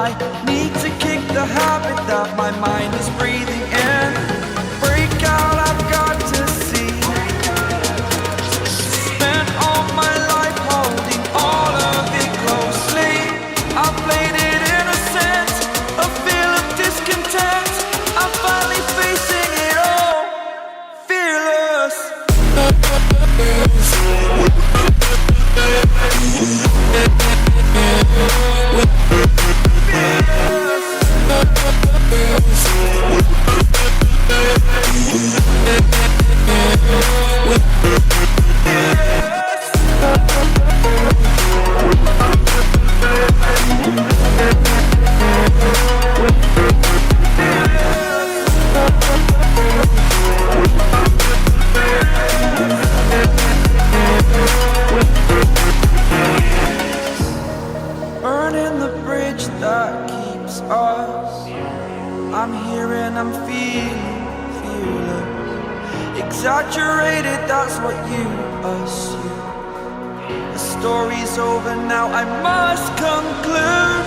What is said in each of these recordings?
I need to kick the habit that my mind is breathing in. Break out, I've got to see. Spent all my life holding all of it closely. I played it innocent, a feel of discontent. I'm finally facing it all, fearless. Burning the bridge that keeps us. I'm here and I'm feeling fearless. Exaggerated, that's what you assume. The story's over now, I must conclude.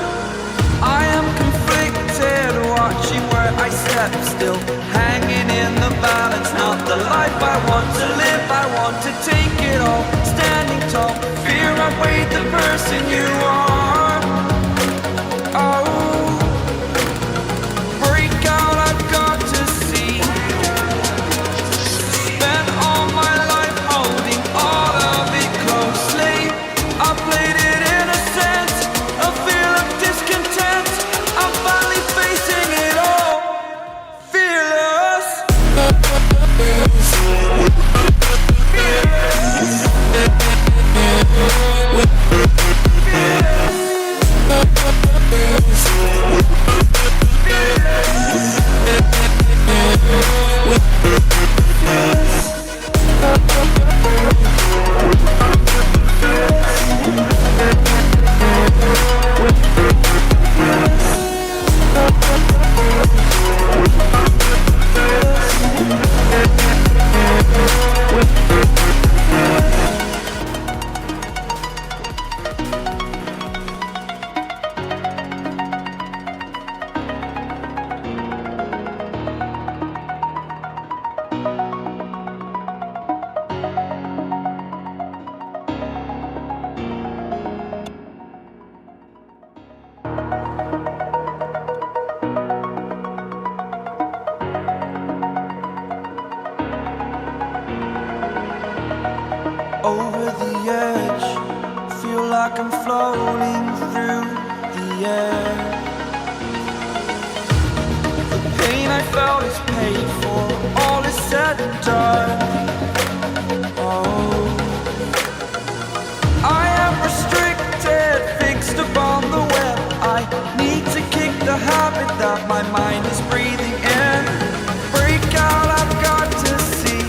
I am conflicted, watching where I step still, hanging in the balance. Not the life I want to live, I want to take it all. Standing tall, fear outweighed the person you are. Oh, break out, I've got to see. Spent all my life holding all of it closely. I played it innocent, a feel of discontent. I'm finally facing it all, fearless. Over the edge, feel like I'm floating through the air. The pain I felt is paid for, all is said and done. Oh, I am restricted, fixed upon the web. I need to kick the habit that my mind is breathing in. Break out, I've got to see.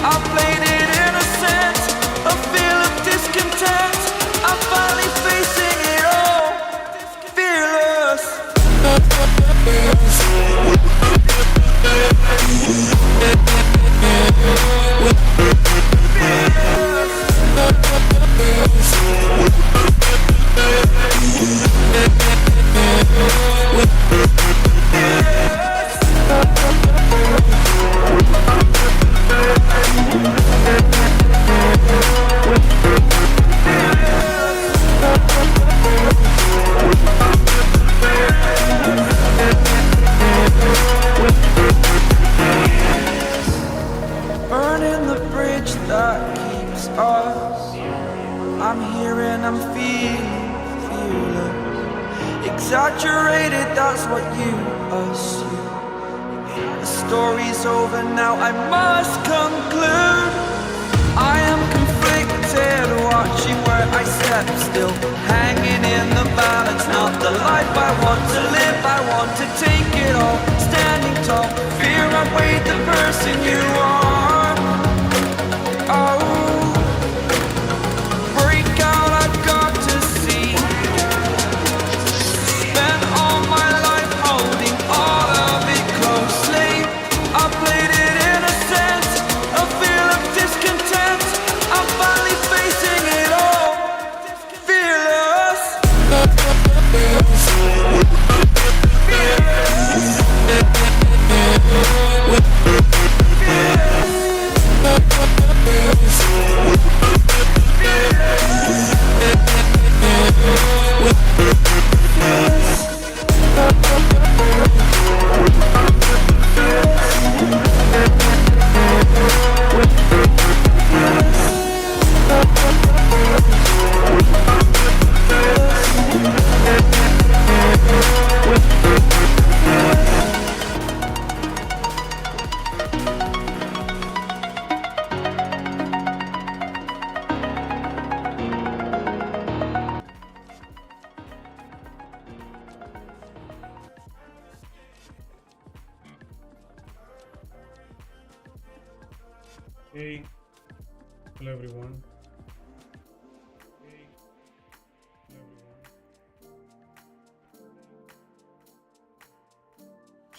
I played it innocent, a feel of discontent. I'm finally facing it all, fearless. Burning the bridge that keeps us. I'm here and I'm feeling fearless. Exaggerated, that's what you assume. The story's over now, I must conclude. I am conflicted, watching where I step still, hanging in the balance. Not the life I want to live, I want to take it all. Standing tall, fear outweighed the person you are. Oh, break out, I've got to see. Spent all my life holding all of it closely. I played it innocent, a feel of discontent. I'm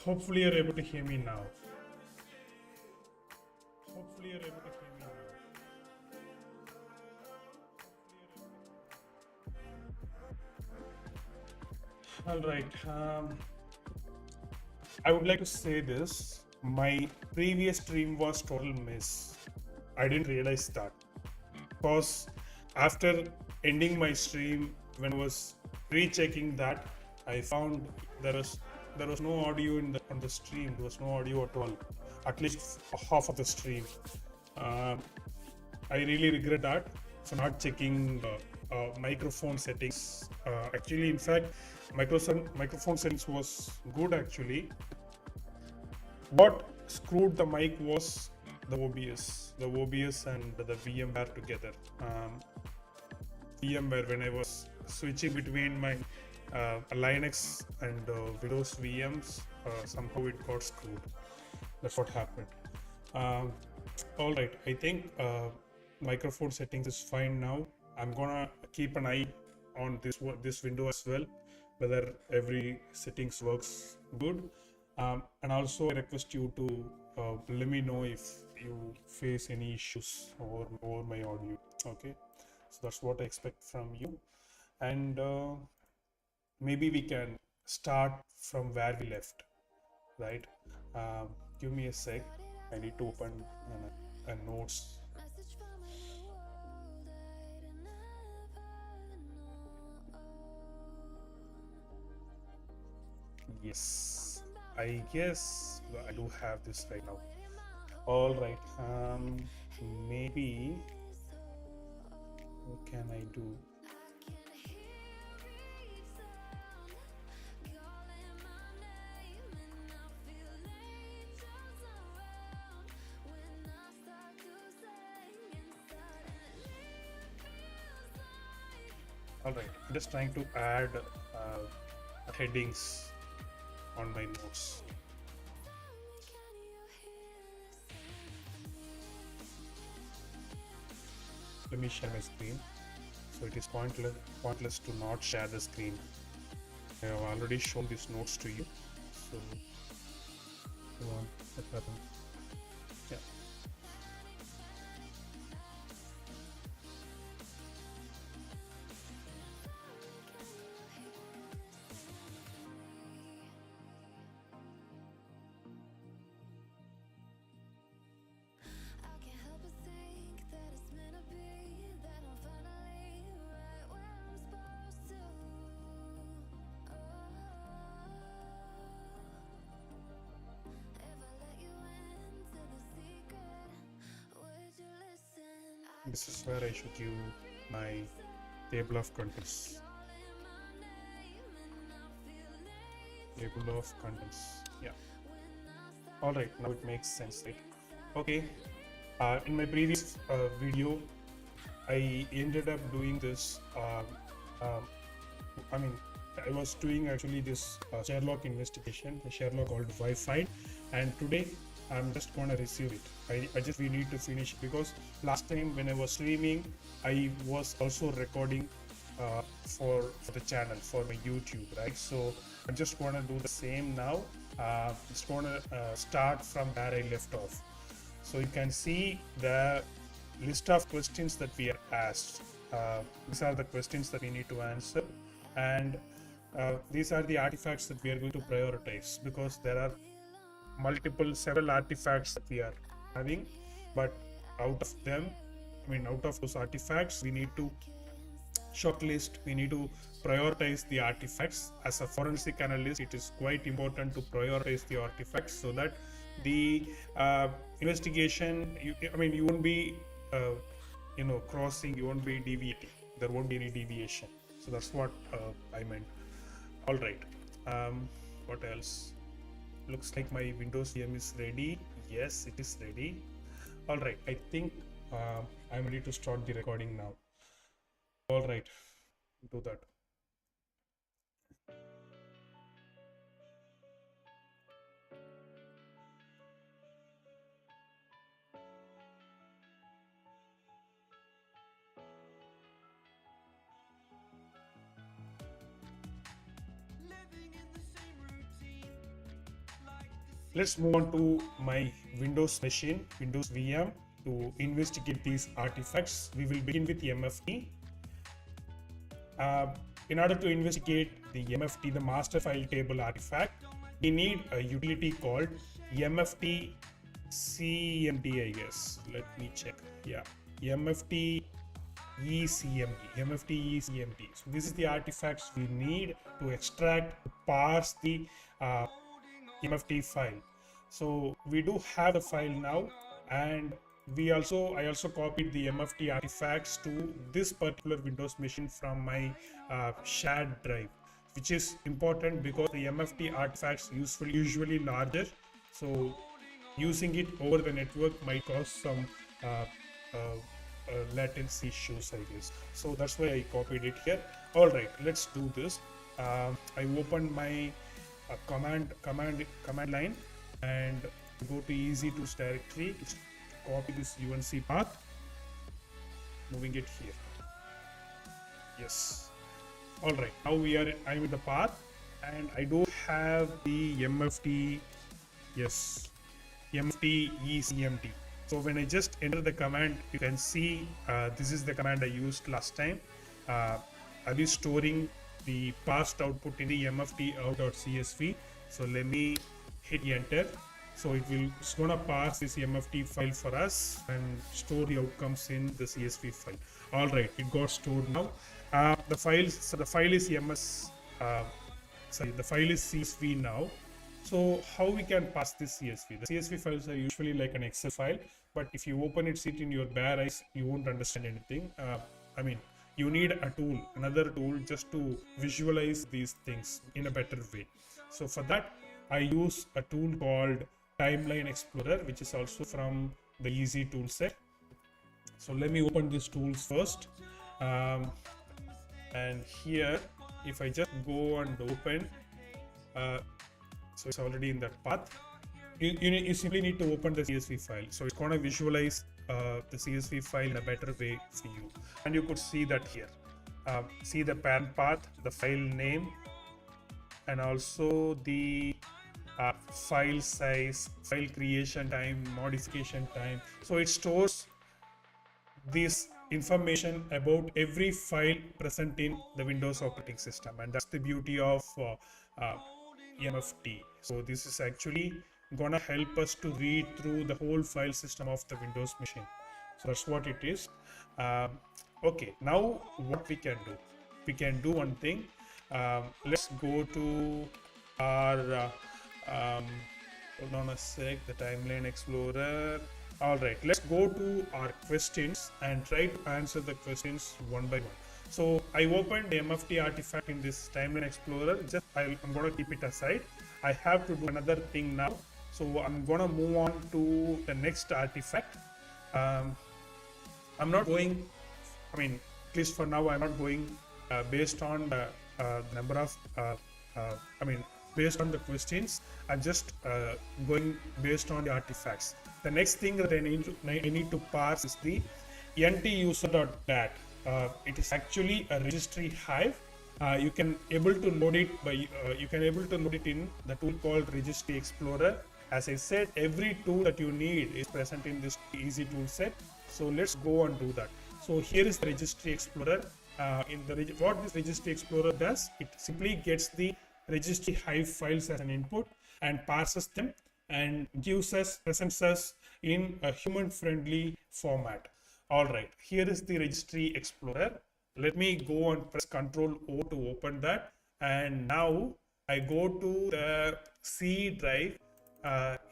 Hopefully you're able to hear me now. Hopefully you're able to hear me now. All right. I would like to say this. My previous stream was total miss. I didn't realize that because after ending my stream, when I was rechecking that, I found there was no audio on the stream. There was no audio at all. At least half of the stream. I really regret that for not checking microphone settings. Actually, in fact, microphone settings was good actually. What screwed the mic was the OBS and the VMware together. VMware, when I was switching between my Linux and Windows VMs, somehow it got screwed. That's what happened. All right, I think microphone settings is fine now. I'm gonna keep an eye on this window as well, whether every settings works good. And also I request you to let me know if you face any issues over my audio. Okay, so that's what I expect from you, and maybe we can start from where we left, right? Give me a sec. I need to open a notes. Yes, I guess I do have this right now. All right. Maybe what can I do? All right, I'm just trying to add headings on my notes. Let me share my screen. So it is pointless to not share the screen. I have already shown these notes to you. So what happened? Yeah. This is where I should give my table of contents. Table of contents. Yeah. All right. Now it makes sense, right? Okay. In my previous video, I ended up doing this. I mean, I was doing actually this Sherlock investigation, the Sherlock called DFIR, and today I'm just gonna receive it. We need to finish it because last time when I was streaming, I was also recording for the channel, for my YouTube, right? So I'm just gonna do the same now. Just gonna start from where I left off. So you can see the list of questions that we are asked. These are the questions that we need to answer, and these are the artifacts that we are going to prioritize because there are several artifacts that we are having, but out of those artifacts, we need to shortlist, we need to prioritize the artifacts. As a forensic analyst, it is quite important to prioritize the artifacts so that the investigation, you won't be crossing, you won't be deviating, there won't be any deviation. So that's what I meant. All right, what else? Looks like my Windows VM is ready. Yes, it is ready. All right, I think I'm ready to start the recording now. All right, do that. Living in the same routine, like Let's move on to my Windows machine, Windows VM, to investigate these artifacts. We will begin with MFT. Uh, in order to investigate the MFT, the master file table artifact, we need a utility called MFT CMD, I guess. Let me check. Yeah, MFT ECMD. So this is the artifacts we need to extract, parse the MFT file. So we do have the file now, and I also copied the MFT artifacts to this particular Windows machine from my shared drive, which is important because the MFT artifacts usually larger. So using it over the network might cause some uh, latency issues, I guess. So that's why I copied it here. All right, let's do this. I opened my command line and go to easy tools directory. Copy this UNC path, moving it here. Yes. All right. Now I'm in the path, and I do have the MFT. Yes, MFT ECMD. So when I just enter the command, you can see this is the command I used last time. I'll be storing the parsed output in the MFT out.csv. So let me hit enter. So it's gonna parse this MFT file for us and store the outcomes in the CSV file. All right, it got stored now. The file is CSV now. So how we can pass this CSV? The CSV files are usually like an Excel file, but if you open it, see it in your bare eyes, you won't understand anything. You need another tool just to visualize these things in a better way. So for that, I use a tool called Timeline Explorer, which is also from the Easy tool set. So let me open these tools first. And here, if I just go and open, so it's already in that path. You simply need to open the CSV file. So it's going to visualize the CSV file in a better way for you. And you could see that here. See the parent path, the file name, and also the file size, file creation time, modification time. So it stores this information about every file present in the Windows operating system, and that's the beauty of MFT. So this is actually gonna help us to read through the whole file system of the Windows machine. So that's what it is. Okay, now what we can do? We can do one thing. Let's go to our hold on a sec, the Timeline Explorer. All right, let's go to our questions and try to answer the questions one by one. So I opened the MFT artifact in this Timeline Explorer. I'm going to keep it aside. I have to do another thing now. So I'm going to move on to the next artifact. I'm not going, at least for now, I'm not going based on the number of, based on the questions. I'm just going based on the artifacts. The next thing that I need to parse is the nt-user.dat. It is actually a registry hive. You can able to load it in the tool called Registry Explorer. As I said, every tool that you need is present in this easy tool set. So let's go and do that. So here is the Registry Explorer. What this Registry Explorer does, it simply gets the registry hive files as an input and parses them and presents us in a human-friendly format. All right, here is the Registry Explorer. Let me go and press Ctrl O to open that. And now I go to the C drive.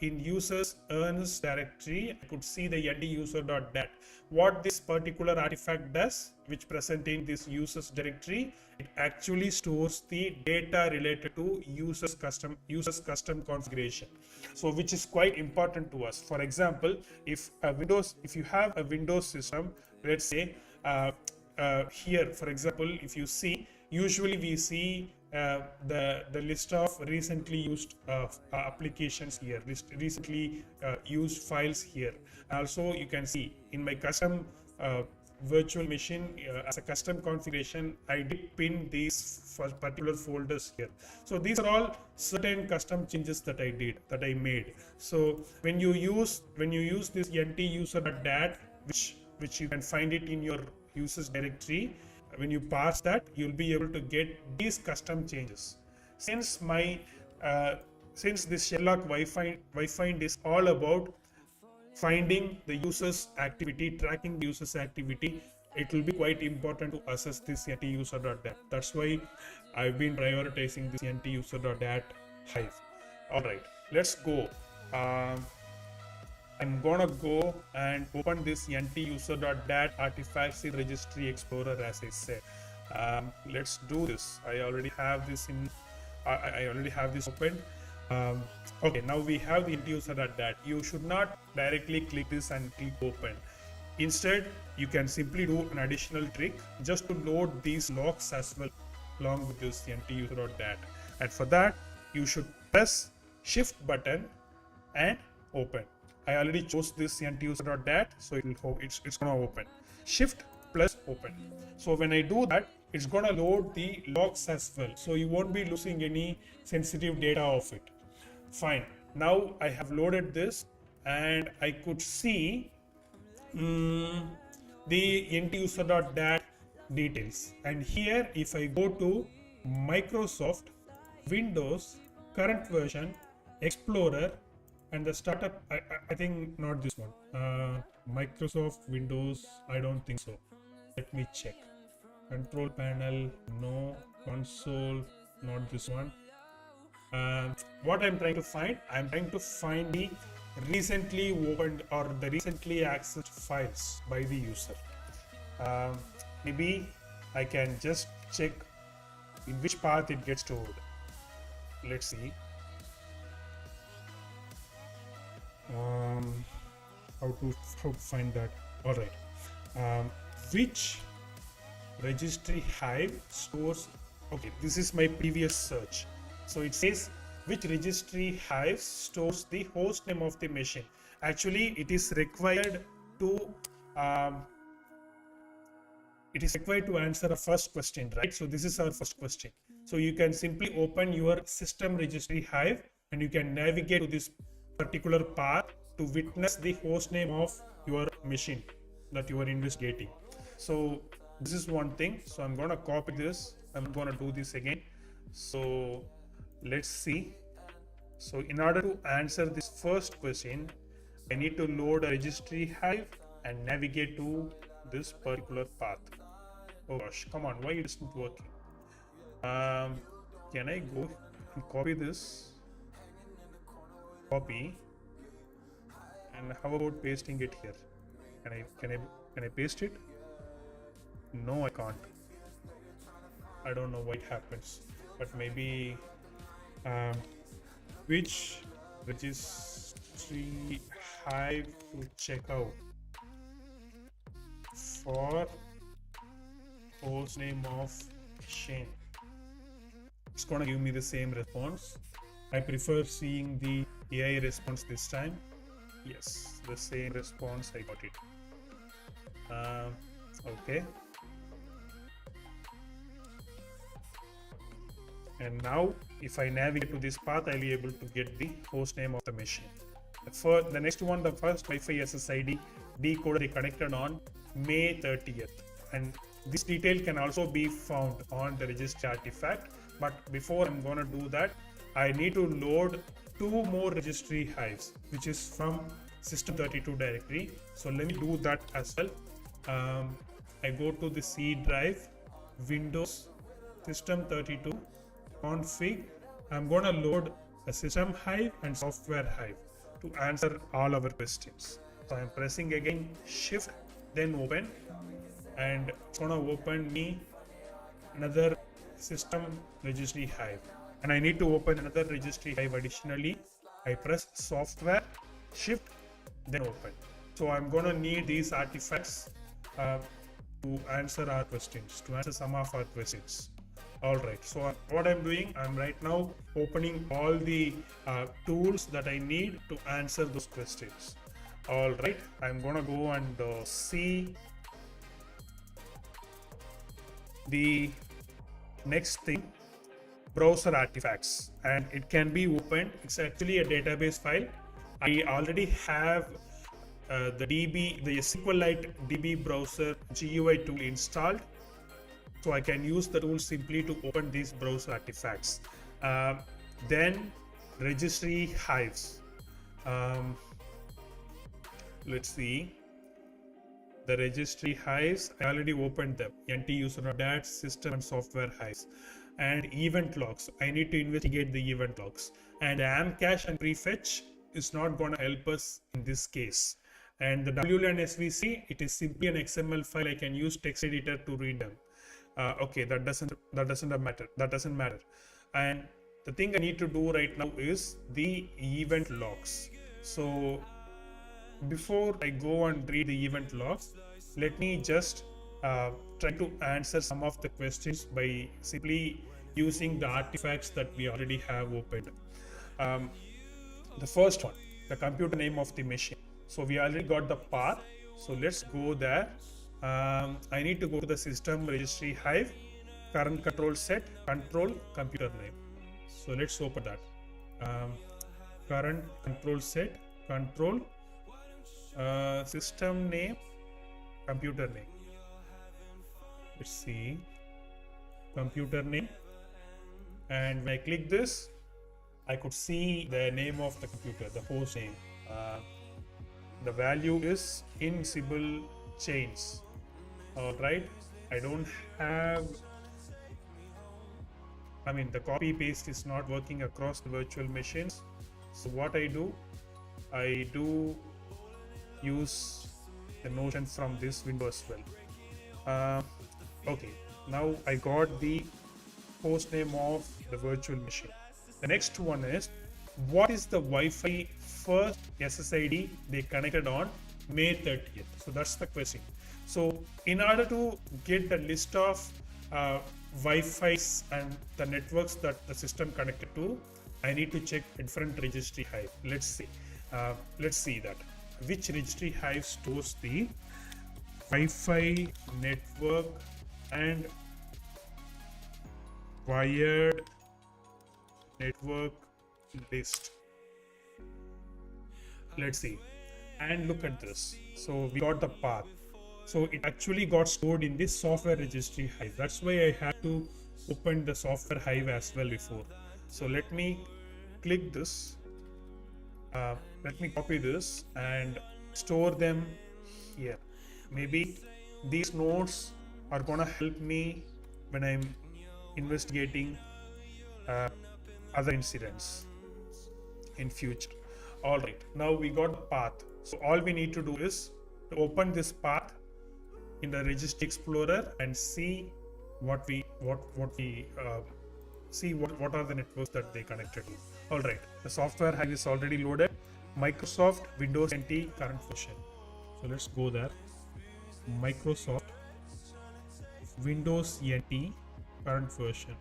In users earns directory, I could see the nt-user.dat. What this particular artifact does, which present in this users directory, it actually stores the data related to users custom configuration. So which is quite important to us. For example, if you have a Windows system, let's say here, for example, if you see, usually we see the list of recently used applications here, recently used files here. Also, you can see in my custom virtual machine as a custom configuration, I did pin these for particular folders here. So these are all certain custom changes that I made. So when you use this nt user.dat, which you can find it in your users directory, when you parse that, you'll be able to get these custom changes. Since my since this Sherlock Wi-Fi is all about finding the user's activity, tracking the user's activity, it will be quite important to assess this nt-user.dat. That's why I've been prioritizing this nt-user.dat hive. All right, let's go. I'm gonna go and open this nt-user.dat artifacts in registry explorer, as I said. Let's do this. I already have this open. Okay, now we have the nt-user.dat. You should not directly click this and click open. Instead, you can simply do an additional trick just to load these logs as well along with this nt-user.dat. And for that, you should press shift button and open. I already chose this nt-user.dat, so it's gonna open. Shift plus open. So when I do that, it's gonna load the logs as well, so you won't be losing any sensitive data of it. Fine. Now I have loaded this and I could see the nt-user.dat details. And here, if I go to Microsoft, Windows, current version, Explorer, and the startup, I think not this one. Microsoft Windows, I don't think so. Let me check. Control panel, no. Console, not this one. What I'm trying to find, the recently opened or the recently accessed files by the user. Maybe I can just check in which path it gets stored. Let's see. How to find that. All right. Which registry hive stores? Okay, this is my previous search. So it says which registry hive stores the host name of the machine. Actually, it is required to answer a first question, right? So this is our first question. So you can simply open your system registry hive and you can navigate to this particular path to witness the host name of your machine that you are investigating. So this is one thing. So I'm gonna copy this. I'm gonna do this again. So let's see. So in order to answer this first question, I need to load a registry hive and navigate to this particular path. Oh gosh, come on, why it isn't working? Can I go and copy this? Copy. And how about pasting it here? Can I paste it? No, I can't. I don't know why it happens, but maybe which registry hive to check out for host name of machine. It's gonna give me the same response. I prefer seeing the AI response this time. Yes, the same response, I got it. Okay. And now if I navigate to this path, I'll be able to get the host name of the machine. For the next one, the first Wi-Fi SSID decoder is connected on May 30th. And this detail can also be found on the registry artifact. But before I'm gonna do that, I need to load 2 more registry hives, which is from system32 directory. So let me do that as well. I go to the C drive, Windows, system32, config. I'm gonna load a system hive and software hive to answer all our questions. So I'm pressing again shift, then open, and it's gonna open me another system registry hive. And I need to open another registry hive additionally. I press software, shift, then open. So I'm gonna need these artifacts to answer our questions, to answer some of our questions. All right, so what I'm doing, I'm right now opening all the tools that I need to answer those questions. All right, I'm gonna go and see the next thing, browser artifacts, and it can be opened. It's actually a database file. I already have the SQLite DB browser GUI tool installed, so I can use the tool simply to open these browser artifacts. Then registry hives. Let's see. The registry hives, I already opened them. NT user that system and software hives. And event logs, I need to investigate the event logs. And amcache and prefetch is not going to help us in this case. And the WLAN SVC, it is simply an XML file. I can use text editor to read them. Okay, that doesn't matter. And the thing I need to do right now is the event logs. So before I go and read the event logs, let me just try to answer some of the questions by simply using the artifacts that we already have opened. The first one, the computer name of the machine. So we already got the path. So let's go there. I need to go to the system registry hive, current control set, control computer name. So let's open that. Current control set, control system name, computer name. Let's see, computer name, and when I click this, I could see the name of the computer, the host name. The value is invisible chains. All right, I don't have, the copy paste is not working across the virtual machines. So what I do use the notion from this window as well. Okay, now I got the host name of the virtual machine. The next one is, what is the Wi-Fi first SSID they connected on May 30th? So that's the question. So in order to get the list of Wi-Fi's and the networks that the system connected to, I need to check a different registry hive. Let's see that. Which registry hive stores the Wi-Fi network and wired network list? Let's see, and look at this. So we got the path. So it actually got stored in this software registry hive. That's why I had to open the software hive as well before. So let me click this. Let me copy this and store them here. Maybe these nodes are gonna help me when I'm investigating other incidents in future. All right, now we got the path. So all we need to do is to open this path in the registry explorer and see what are the networks that they connected to. All right, the software hive is already loaded. Microsoft Windows NT current version. So let's go there. Microsoft Windows NT current version.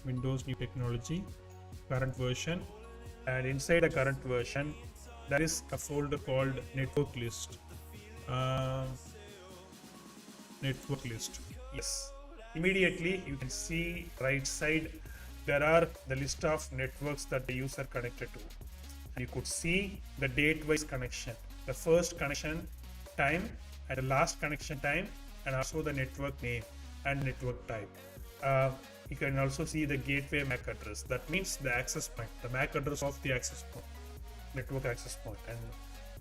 Windows new technology current version, and inside the current version there is a folder called network list. Network list. Yes. Immediately you can see right side there are the list of networks that the user connected to. And you could see the date-wise connection, the first connection time and the last connection time, and also the network name and network type. You can also see the gateway MAC address. That means the access point, the MAC address of the access point, network access point. And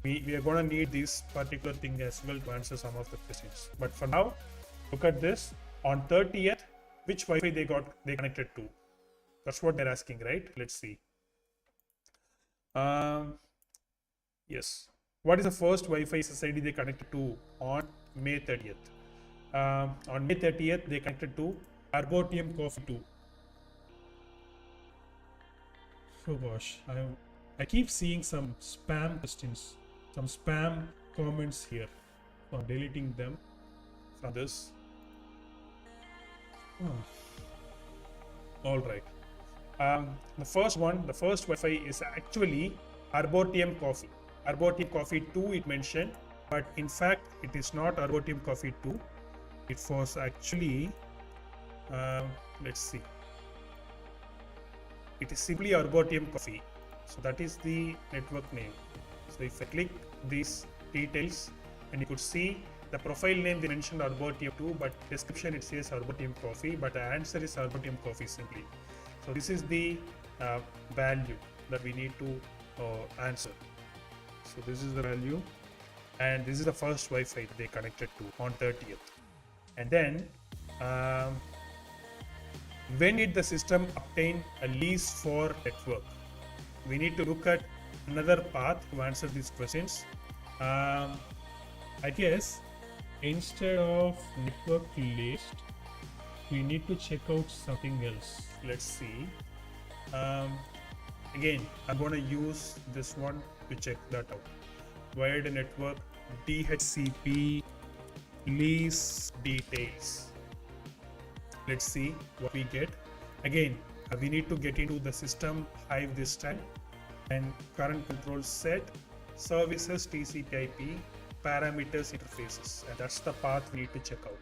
we are going to need this particular thing as well to answer some of the questions. But for now, look at this. On 30th, which Wi-Fi they connected to? That's what they're asking, right? Let's see. Yes. What is the first Wi-Fi SSID they connected to on May 30th? On May 30th, they connected to Arboretum Coffee 2. Oh gosh, I keep seeing some spam questions, some spam comments here. So I'm deleting them from this. All right. The first Wi-Fi is actually Arboretum Coffee. Arboretum Coffee 2 it mentioned, but in fact it is not Arboretum Coffee 2. it was actually let's see, it is simply Arboretum Coffee. So that is the network name. So if I click these details, and you could see the profile name they mentioned Arboretum 2, but description it says Arboretum Coffee, but the answer is Arboretum Coffee simply. So this is the value that we need to answer. So this is the value, and this is the first Wi-Fi they connected to on 30th. And then when did the system obtain a lease for network? We need to look at another path to answer these questions. I guess instead of network list, we need to check out something else. Let's see. Again, I'm going to use this one to check that out. Wired network DHCP lease details. Let's see what we get. Again, we need to get into the system hive this time, and current control set, services TCP/IP, parameters, interfaces, and that's the path we need to check out.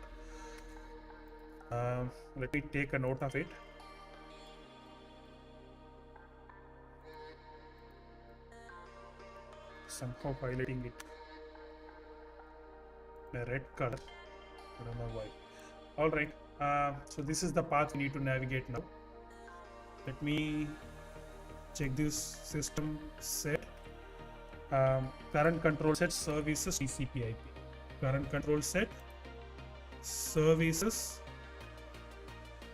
Let me take a note of it. Somehow highlighting it in a red color. I don't know why. All right. So this is the path we need to navigate now. Let me check this system set. Current control set, services TCP/IP. Current control set, services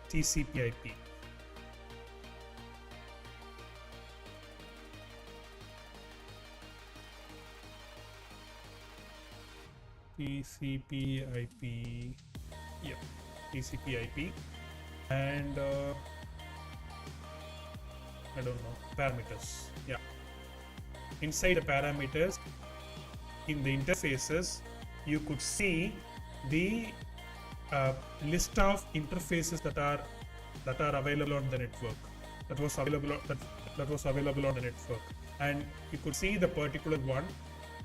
TCP/IP. TCP/IP. Yeah, TCP/IP, and I don't know, parameters. Yeah, inside the parameters, in the interfaces, you could see the list of interfaces that are available on the network. That was available on the network, and you could see the particular one.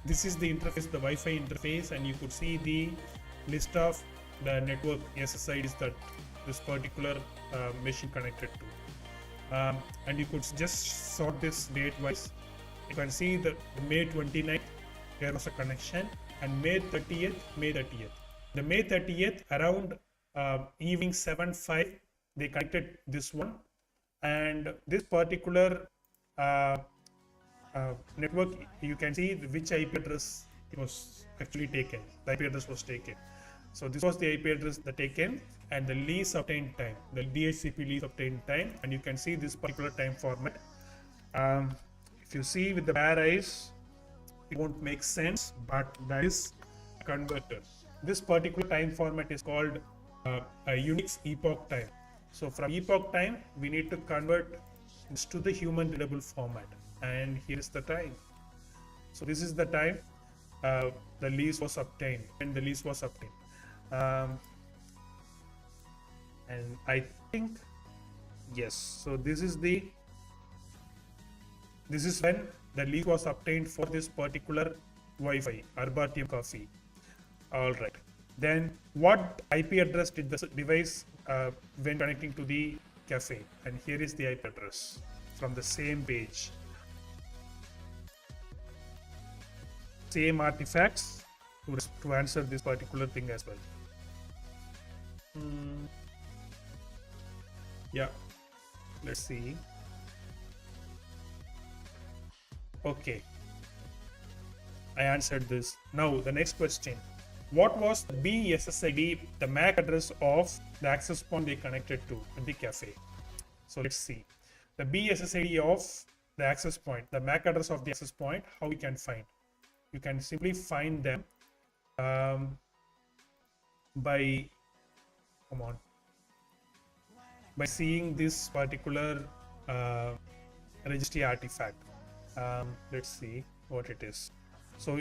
This is the interface, the Wi-Fi interface, and you could see the list of the network SSIDs that this particular machine connected to. And you could just sort this date wise. You can see that May 29th there was a connection, and May 30th. The May 30th around evening 7:05 they connected this one, and this particular network, you can see which IP address was actually taken. The IP address was taken. So this was the IP address that taken, and the lease obtained time, the DHCP lease obtained time, and you can see this particular time format. If you see with the bare eyes, it won't make sense, but that is converted. This particular time format is called a Unix epoch time. So from epoch time, we need to convert this to the human readable format, and here is the time. So this is the time the lease was obtained, and the lease was obtained. And I think yes, so this is when the lease was obtained for this particular Wi-Fi, Arboretum Coffee. All right, then what IP address did the device when connecting to the cafe? And here is the IP address from the same page. Same artifacts to answer this particular thing as well. Yeah, let's see. Okay, I answered this. Now the next question: what was the BSSID, the MAC address of the access point they connected to in the cafe? So let's see the BSSID of the access point, the MAC address of the access point. How we can find? You can simply find them by seeing this particular registry artifact. Let's see what it is. So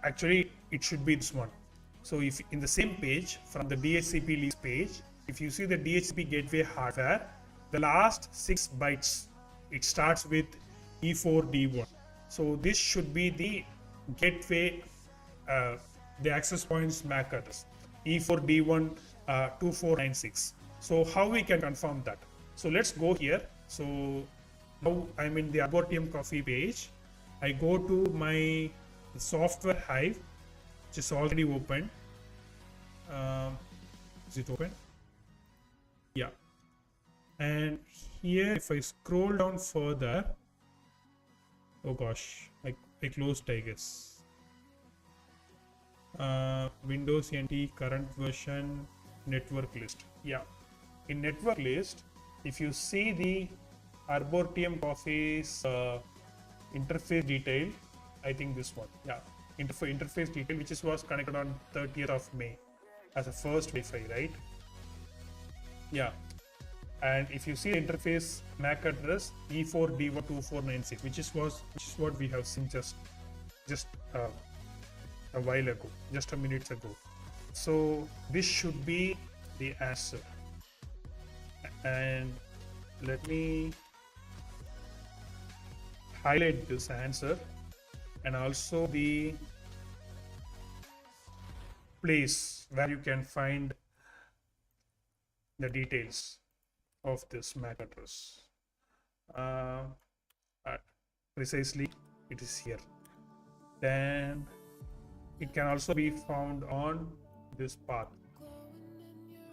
actually it should be this one. So if in the same page from the DHCP lease page, if you see the DHCP gateway hardware, the last 6 bytes, it starts with E4D1. So this should be the gateway, the access point's MAC address. E4D1 2496. So how we can confirm that? So let's go here. So now I'm in the Arboretum Coffee page. I go to my software Hive, which is already open. Is it open? Yeah. And here, if I scroll down further, oh gosh, I closed, I guess. Windows NT current version network list. Yeah, in network list, if you see the Arboretum Coffee's interface detail, I think this one, yeah, interface detail, which was connected on 30th of May as a first Wi-Fi, right? Yeah, and if you see the interface MAC address E4D12496, which is what we have seen just a while ago, just a minute ago. So this should be the answer, and let me highlight this answer and also the place where you can find the details of this MAC address. Precisely, it is here. Then it can also be found on this path.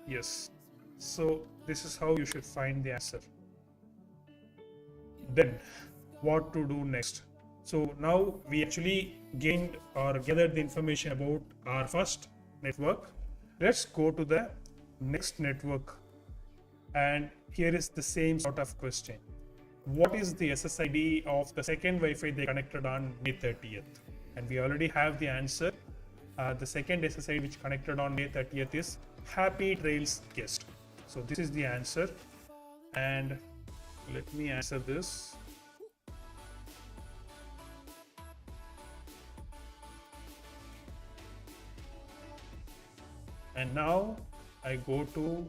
Yes. So this is how you should find the answer. Then what to do next? So now we actually gained or gathered the information about our first network. Let's go to the next network. And here is the same sort of question. What is the SSID of the second Wi-Fi they connected on May 30th? And we already have the answer. The second SSID which connected on May 30th is Happy Trails Guest. So this is the answer. And let me answer this. And now I go to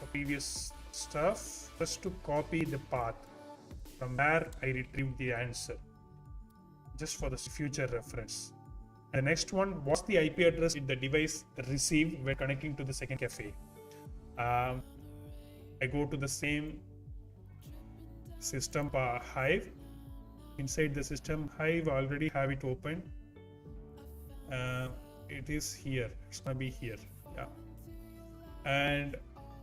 the previous stuff just to copy the path from where I retrieved the answer, just for the future reference. And the next one, what's the IP address the device received when connecting to the second cafe? I go to the same system Hive. Inside the system Hive, I already have it open. It is here. It's gonna be here. Yeah. And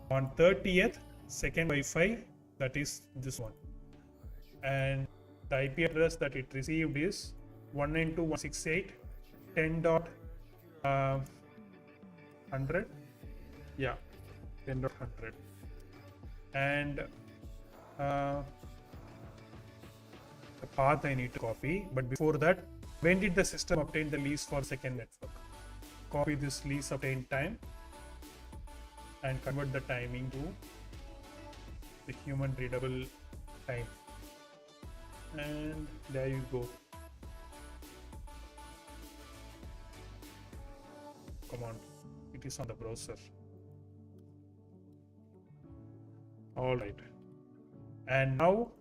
on 30th, second Wi-Fi, that is this one. And the IP address that it received is 192.168.10.100. Yeah, 10.100. And the path I need to copy. But before that, when did the system obtain the lease for second network? Copy this lease obtain time and convert the timing to the human readable time. And there you go. Come on, it is on the browser. All right. And now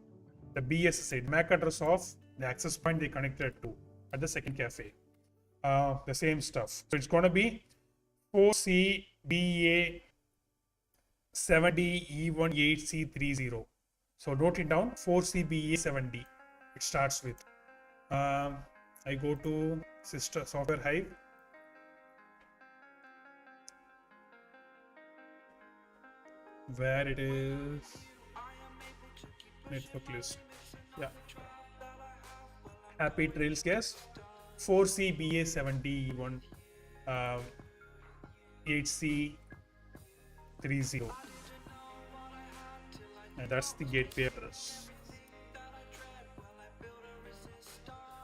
the BSSI, MAC address of the access point they connected to at the second cafe. The same stuff. So it's going to be 4CBA70E18C30. So note it down, 4CBA70. It starts with. I go to software Hive. Where it is, network list. Yeah. Happy Trails Guest, 4CBA71 8C30. And that's the gateway address.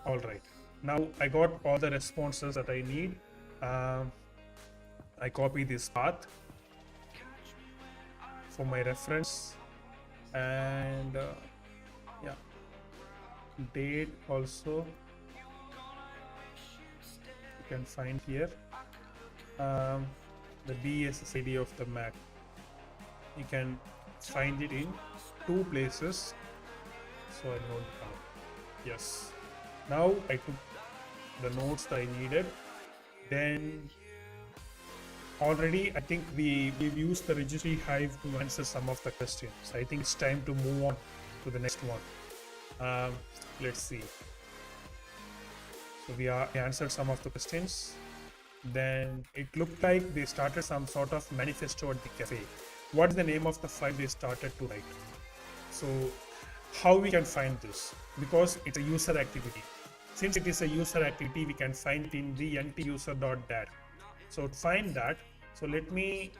All right. Now I got all the responses that I need. I copy this path for my reference, and yeah, date also you can find here. The BSSID of the MAC, you can find it in two places, so I note down. Yes, now I took the notes that I needed, Then already I think we've used the registry hive to answer some of the questions. I think it's time to move on to the next one. Let's see. So we answered some of the questions. Then it looked like they started some sort of manifesto at the cafe. What is the name of the file they started to write? So how we can find this? Because it's a user activity. Since it is a user activity, we can find it in the ntuser.dat. So to find that, so let me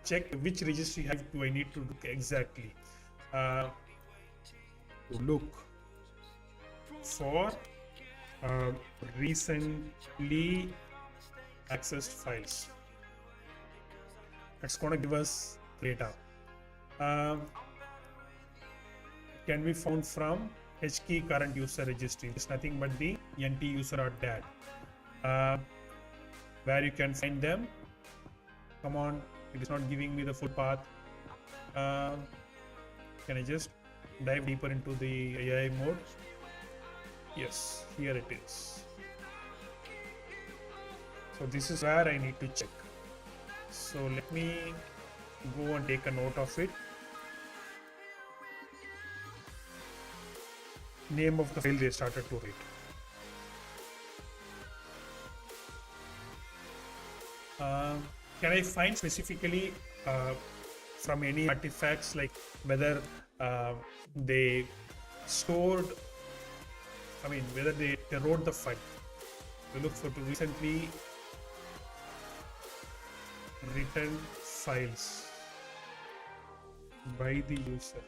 check which registry hive do I need to look exactly. Look for recently accessed files. It's going to give us data. Can be found from HKey current user registry. It's nothing but the ntuser.dat. Where you can find them. Come on, it is not giving me the full path. Can I just dive deeper into the AI mode? Yes, here it is. So this is where I need to check. So let me go and take a note of it. Name of the file they started to read. Can I find specifically from any artifacts, like whether they stored, I mean whether they wrote the file? We look for recently written files by the user.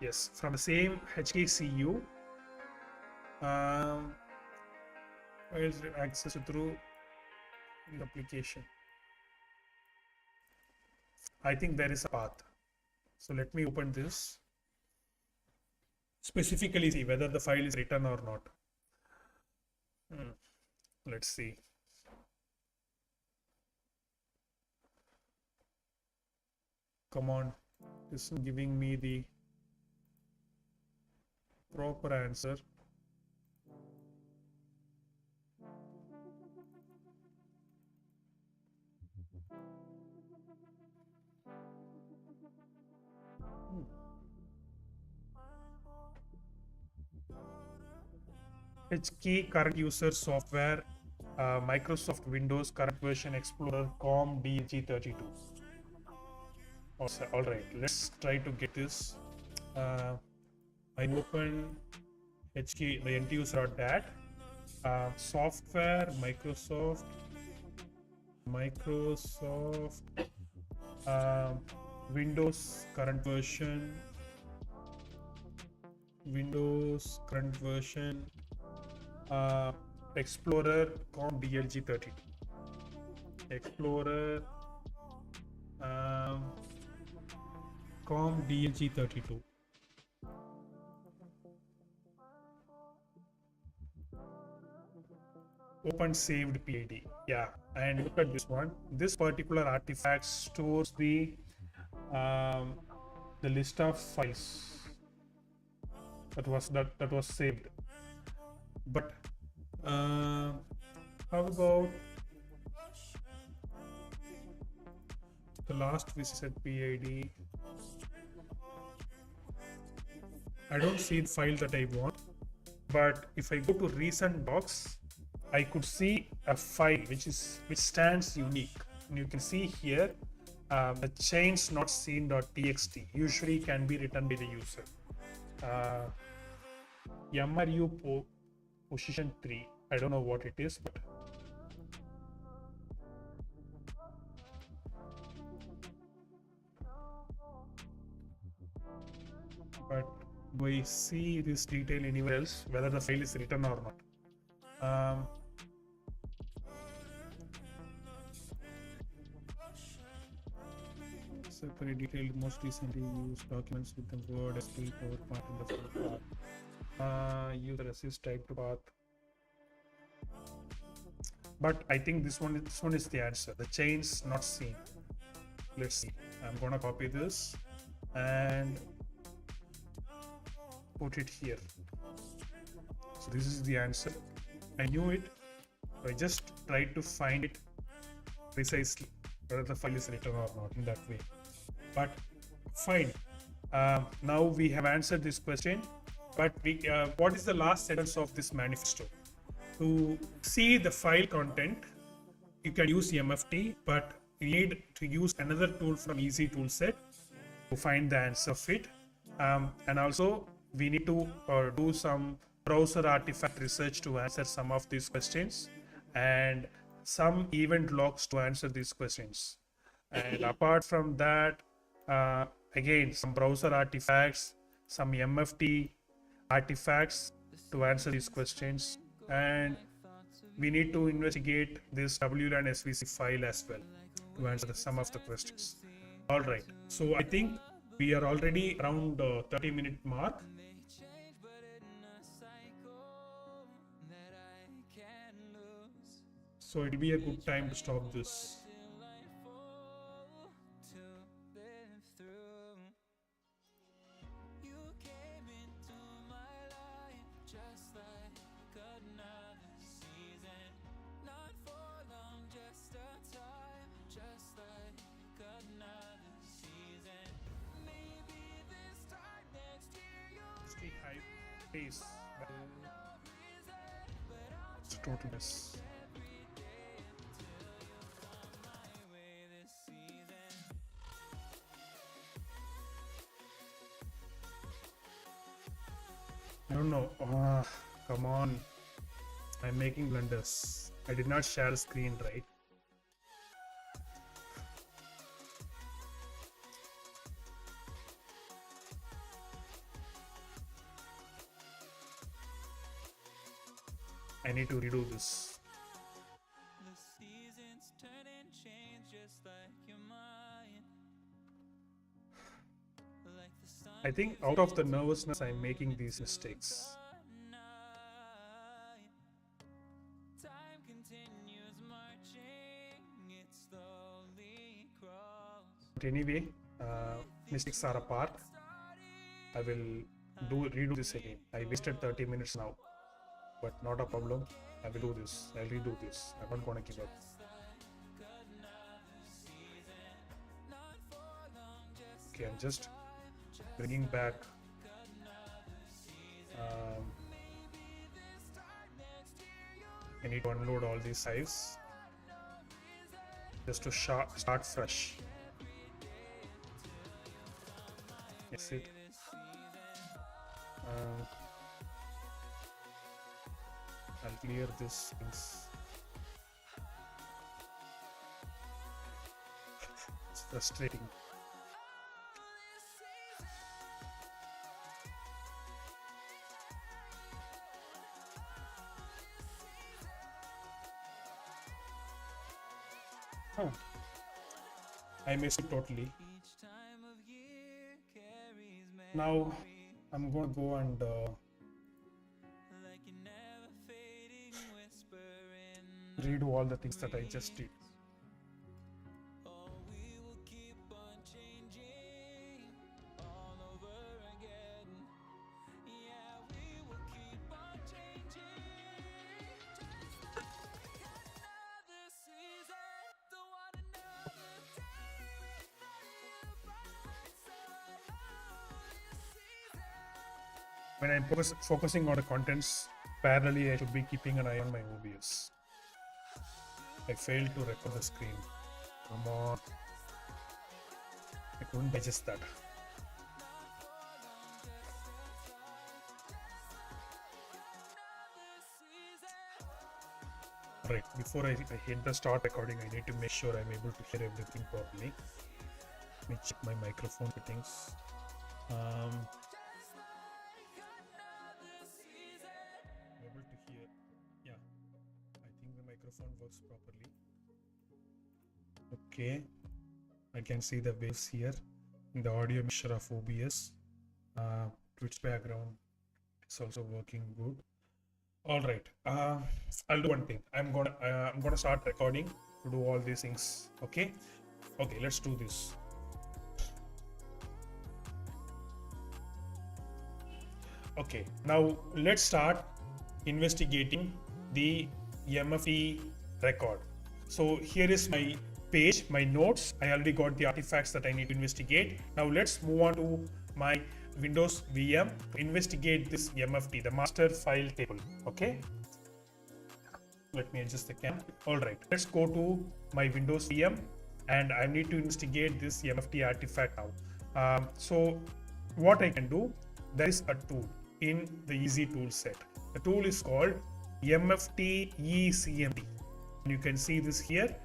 Yes, from the same HKCU. Files accessed through the application. I think there is a path. So let me open this. Specifically see whether the file is written or not. Let's see. Come on, this is giving me the proper answer. HKey current user software, Microsoft Windows current version Explorer COM DG32. All right, let's try to get this. I open HKey, the ntuser.dat, software, Microsoft, Windows current version, Explorer COM DLG32. Explorer COM DLG32. Open saved PID. Yeah, and look at this one. This particular artifact stores the list of files that was saved. But how about the last visited PID? I don't see the file that I want, but if I go to recent docs, I could see a file which stands unique. And you can see here the chains not seen.txt usually can be written by the user. MRU position 3. I don't know what it is, but do I see this detail anywhere else, whether the file is written or not? Separate detailed most recently used documents with the word SQL power part in the full path. User assist type to path. But I think this one is the answer. The chains not seen. Let's see. I'm gonna copy this and put it here. So this is the answer. I knew it. I just tried to find it precisely, whether the file is written or not in that way. But fine. Now we have answered this question. But what is the last sentence of this manifesto? To see the file content, you can use MFT, but you need to use another tool from Easy Toolset to find the answer of it. And also, we need to do some browser artifact research to answer some of these questions, and some event logs to answer these questions. And apart from that, again, some browser artifacts, some MFT artifacts to answer these questions, and we need to investigate this WLAN SVC file as well to answer some of the questions. All right, so I think we are already around 30-minute mark. So it'll be a good time to stop this. Stay high pace. It's a total mess. I don't know. Come on. I'm making blunders. I did not share a screen, right? I need to redo this. I think out of the nervousness, I'm making these mistakes. But anyway, mistakes are apart. I will redo this again. I wasted 30 minutes now, but not a problem. I will do this. I'll redo this. I'm not gonna give up. Okay, I'm just bringing back I need to unload all these files just to start fresh. Exit. I'll clear this things. It's frustrating. Oh, I missed it totally. Now I'm gonna go and redo all the things that I just did. When I'm focusing on the contents, parallelly I should be keeping an eye on my OBS. I failed to record the screen. Come on. I couldn't digest that. Right, before I hit the start recording, I need to make sure I'm able to hear everything properly. Let me check my microphone settings. Able to hear. Yeah, I think the microphone works properly. Okay, I can see the waves here in the audio mixture of OBS. Twitch background is also working good. All right, I'll do one thing. I'm gonna start recording to do all these things. Okay, let's do this. Okay, now let's start investigating the MFT record. So here is my page, my notes. I already got the artifacts that I need to investigate. Now let's move on to my Windows VM to investigate this MFT, the master file table. Okay. Let me adjust the cam. All right, let's go to my Windows VM and I need to investigate this MFT artifact now. So what I can do, there is a tool in the easy tool set. The tool is called MFT ECMD. And you can see this here.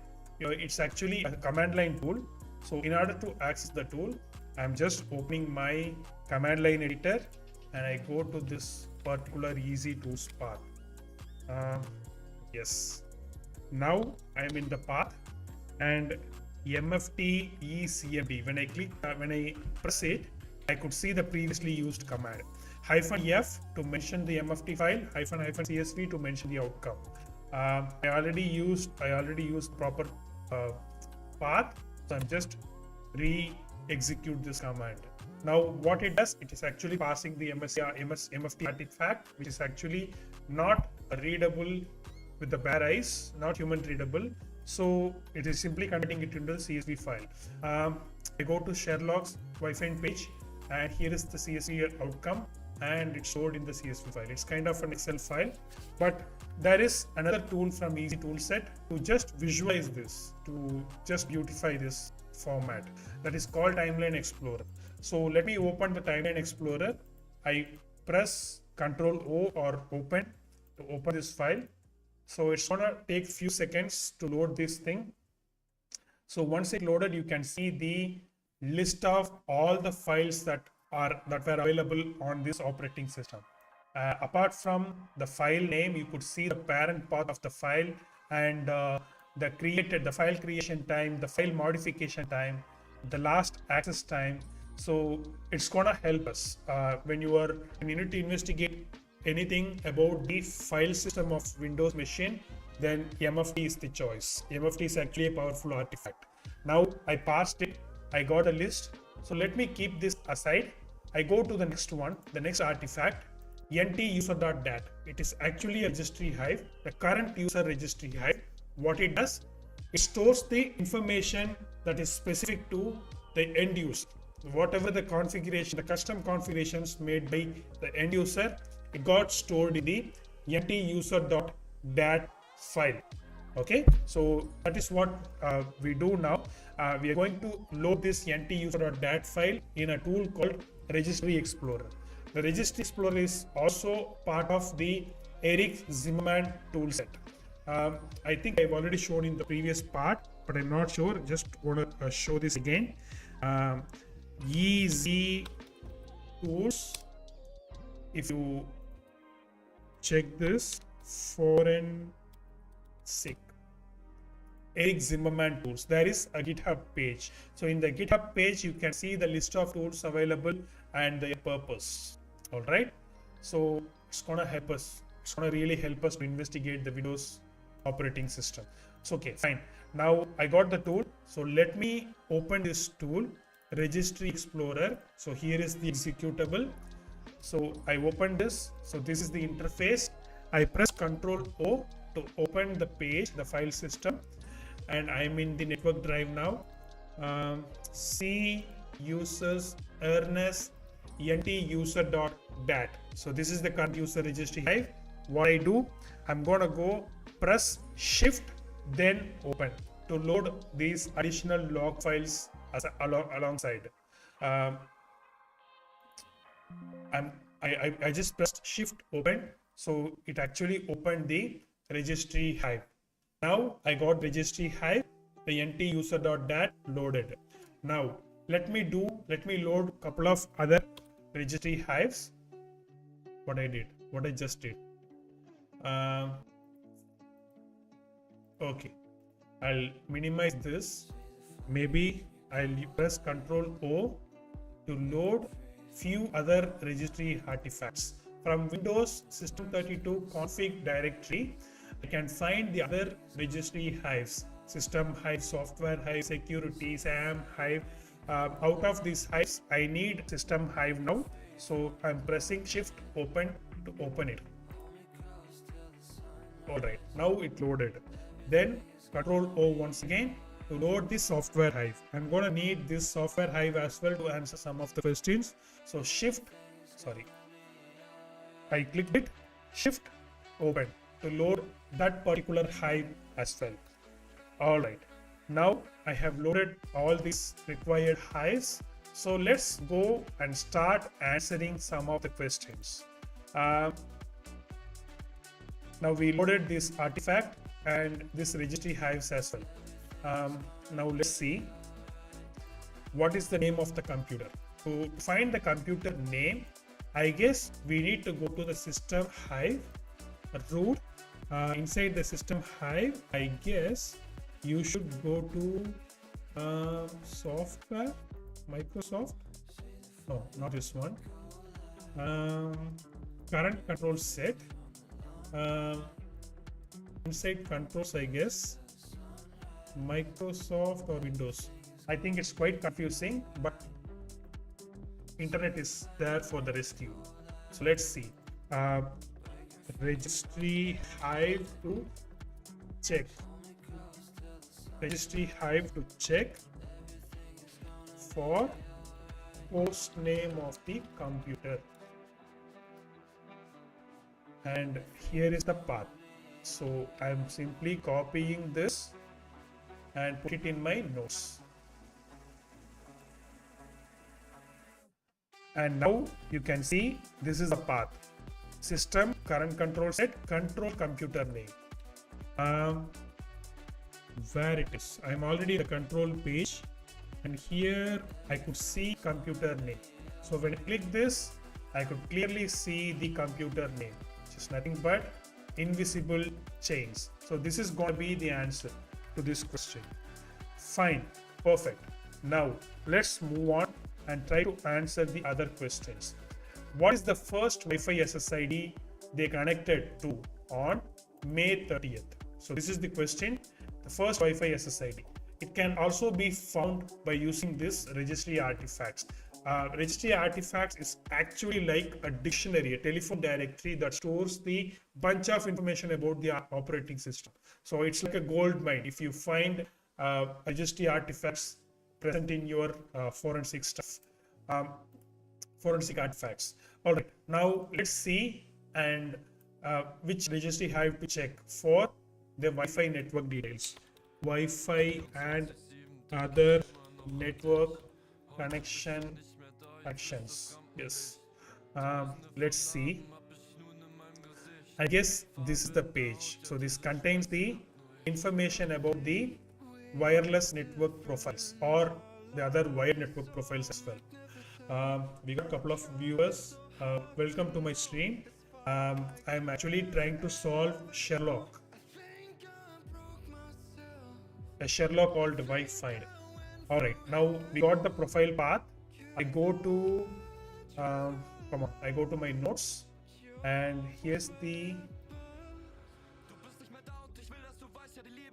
It's actually a command line tool. So in order to access the tool, I'm just opening my command line editor and I go to this particular easy tools path. Yes, now I'm in the path and MFT ECMD. When I press it, I could see the previously used command. -F to mention the MFT file, -CSV to mention the outcome. I already used proper path, so I'm just re-execute this command. Now what it does, it is actually passing the MFT artifact, which is actually not readable with the bare eyes, not human readable. So it is simply converting it into a CSV file. I go to Sherlock's Wi-Fi page and here is the CSV outcome and it's stored in the CSV file. It's kind of an Excel file, but there is another tool from Easy Toolset to just visualize this, to just beautify this format, that is called Timeline Explorer. So let me open the Timeline Explorer. I press Ctrl O or open to open this file. So it's gonna take few seconds to load this thing. So once it loaded, you can see the list of all the files that were available on this operating system. Apart from the file name, you could see the parent path of the file and the file creation time, the file modification time, the last access time. So it's gonna help us when you need to investigate anything about the file system of Windows machine, then MFT is the choice. MFT is actually a powerful artifact. Now I passed it, I got a list. So let me keep this aside. I go to the next one, the next artifact, nt-user.dat. It is actually a registry hive, the current user registry hive. What it does, it stores the information that is specific to the end user. Whatever the configuration, the custom configurations made by the end user, it got stored in the nt-user.dat file. Okay, so that is what we do now. We are going to load this nt-user.dat file in a tool called Registry Explorer. The Registry Explorer is also part of the Eric Zimmerman toolset. I think I've already shown in the previous part, but I'm not sure. Just want to show this again. Easy tools. If you check this, forensic Eric Zimmerman tools, there is a GitHub page. So in the GitHub page, you can see the list of tools available and their purpose. All right. So it's gonna help us. It's gonna really help us to investigate the Windows operating system. So okay, fine. Now I got the tool. So let me open this tool, Registry Explorer. So here is the executable. So I open this. So this is the interface. I press Ctrl O to open the page, the file system, and I'm in the network drive now. C users Ernest nt-user.dat. So this is the current user registry hive. What I do, I'm gonna go press Shift then open to load these additional log files alongside. I just pressed Shift open, so it actually opened the registry hive. Now I got registry hive, the nt-user.dat loaded. Now let me load a couple of other registry hives. What I just did. Okay, I'll minimize this. Maybe I'll press Ctrl O to load few other registry artifacts. From Windows System 32 config directory, I can find the other registry hives: system hive, software hive, security, SAM hive. Out of these hives, I need system hive now. So I'm pressing Shift open to open it. Alright, now it loaded. Then Control O once again to load the software hive. I'm gonna need this software hive as well to answer some of the questions. So I clicked it, Shift open to load that particular hive as well. Alright, now I have loaded all these required hives. So let's go and start answering some of the questions. Now we loaded this artifact and this registry hives as well. Now let's see what is the name of the computer. To find the computer name, I guess we need to go to the system hive root. Inside the system hive, I guess you should go to software, Microsoft. No, not this one. Current control set. Inside controls, I guess Microsoft or Windows. I think it's quite confusing, but internet is there for the rescue. So let's see. Registry hive to check. Registry hive to check for host name of the computer. And here is the path. So I'm simply copying this and put it in my notes. And now you can see this is the path. System, current control set, control computer name. Where it is? I'm already in the control page, and here I could see computer name. So when I click this, I could clearly see the computer name, which is nothing but invisible chains. So this is going to be the answer to this question. Fine, perfect. Now let's move on and try to answer the other questions. What is the first Wi-Fi SSID they connected to on May 30th? So this is the question. The first Wi-Fi SSID. It can also be found by using this registry artifacts. Registry artifacts is actually like a dictionary, a telephone directory that stores the bunch of information about the operating system. So it's like a gold mine. If you find registry artifacts present in your forensic stuff, forensic artifacts. All right, now let's see and which registry hive to check for the Wi-Fi network details. Wi-Fi and other network connection actions. Yes. Let's see. I guess this is the page. So this contains the information about the wireless network profiles or the other wired network profiles as well. We got a couple of viewers. Welcome to my stream. I'm actually trying to solve Sherlock. A Sherlock called Wi-Fi. Alright, now we got the profile path. I go to I go to my notes, and here's the